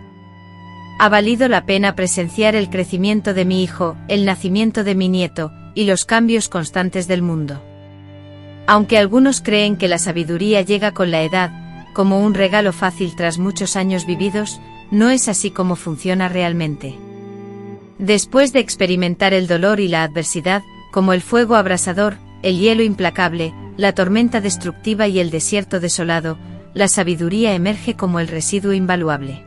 Ha valido la pena presenciar el crecimiento de mi hijo, el nacimiento de mi nieto, y los cambios constantes del mundo. Aunque algunos creen que la sabiduría llega con la edad, como un regalo fácil tras muchos años vividos, no es así como funciona realmente. Después de experimentar el dolor y la adversidad, como el fuego abrasador, el hielo implacable, la tormenta destructiva y el desierto desolado, la sabiduría emerge como el residuo invaluable.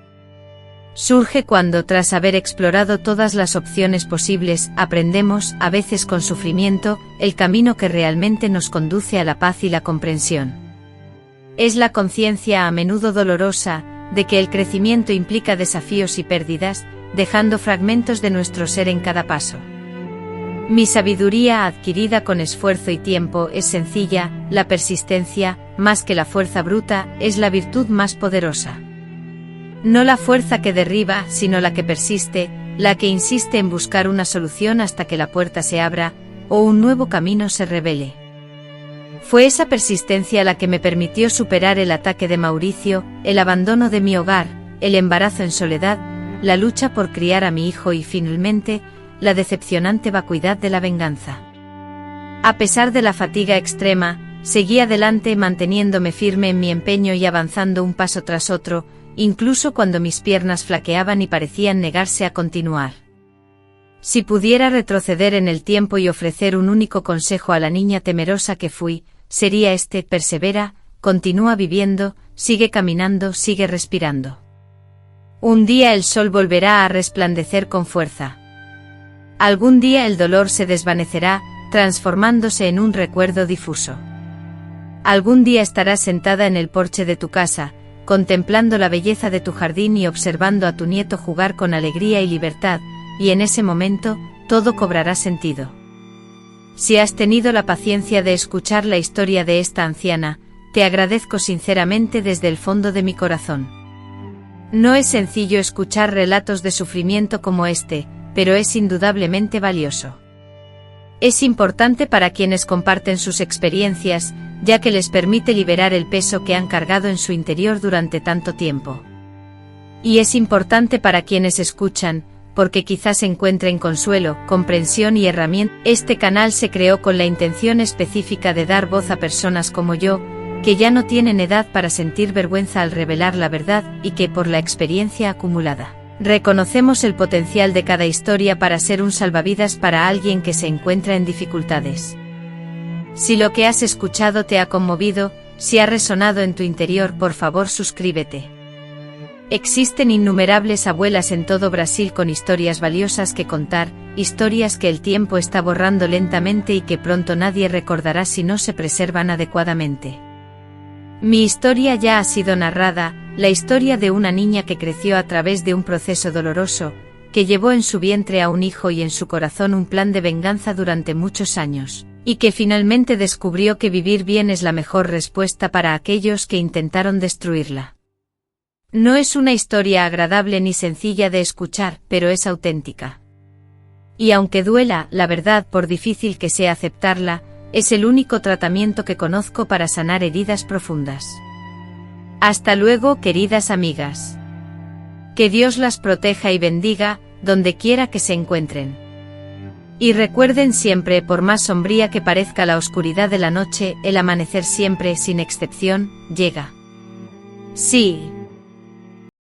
Surge cuando, tras haber explorado todas las opciones posibles, aprendemos, a veces con sufrimiento, el camino que realmente nos conduce a la paz y la comprensión. Es la conciencia, a menudo dolorosa, de que el crecimiento implica desafíos y pérdidas, dejando fragmentos de nuestro ser en cada paso. Mi sabiduría, adquirida con esfuerzo y tiempo, es sencilla: la persistencia, más que la fuerza bruta, es la virtud más poderosa. No la fuerza que derriba, sino la que persiste, la que insiste en buscar una solución hasta que la puerta se abra, o un nuevo camino se revele. Fue esa persistencia la que me permitió superar el ataque de Mauricio, el abandono de mi hogar, el embarazo en soledad, la lucha por criar a mi hijo y, finalmente, la decepcionante vacuidad de la venganza. A pesar de la fatiga extrema, seguí adelante manteniéndome firme en mi empeño y avanzando un paso tras otro, incluso cuando mis piernas flaqueaban y parecían negarse a continuar. Si pudiera retroceder en el tiempo y ofrecer un único consejo a la niña temerosa que fui, sería este: persevera, continúa viviendo, sigue caminando, sigue respirando. Un día el sol volverá a resplandecer con fuerza. Algún día el dolor se desvanecerá, transformándose en un recuerdo difuso. Algún día estarás sentada en el porche de tu casa, contemplando la belleza de tu jardín y observando a tu nieto jugar con alegría y libertad, y en ese momento, todo cobrará sentido. Si has tenido la paciencia de escuchar la historia de esta anciana, te agradezco sinceramente desde el fondo de mi corazón. No es sencillo escuchar relatos de sufrimiento como este, pero es indudablemente valioso. Es importante para quienes comparten sus experiencias, ya que les permite liberar el peso que han cargado en su interior durante tanto tiempo. Y es importante para quienes escuchan, porque quizás encuentren consuelo, comprensión y herramientas. Este canal se creó con la intención específica de dar voz a personas como yo, que ya no tienen edad para sentir vergüenza al revelar la verdad y que por la experiencia acumulada, reconocemos el potencial de cada historia para ser un salvavidas para alguien que se encuentra en dificultades. Si lo que has escuchado te ha conmovido, si ha resonado en tu interior, por favor suscríbete. Existen innumerables abuelas en todo Brasil con historias valiosas que contar, historias que el tiempo está borrando lentamente y que pronto nadie recordará si no se preservan adecuadamente. Mi historia ya ha sido narrada, la historia de una niña que creció a través de un proceso doloroso, que llevó en su vientre a un hijo y en su corazón un plan de venganza durante muchos años, y que finalmente descubrió que vivir bien es la mejor respuesta para aquellos que intentaron destruirla. No es una historia agradable ni sencilla de escuchar, pero es auténtica. Y aunque duela, la verdad, por difícil que sea aceptarla, es el único tratamiento que conozco para sanar heridas profundas. Hasta luego, queridas amigas. Que Dios las proteja y bendiga, donde quiera que se encuentren. Y recuerden siempre, por más sombría que parezca la oscuridad de la noche, el amanecer siempre, sin excepción, llega. Sí.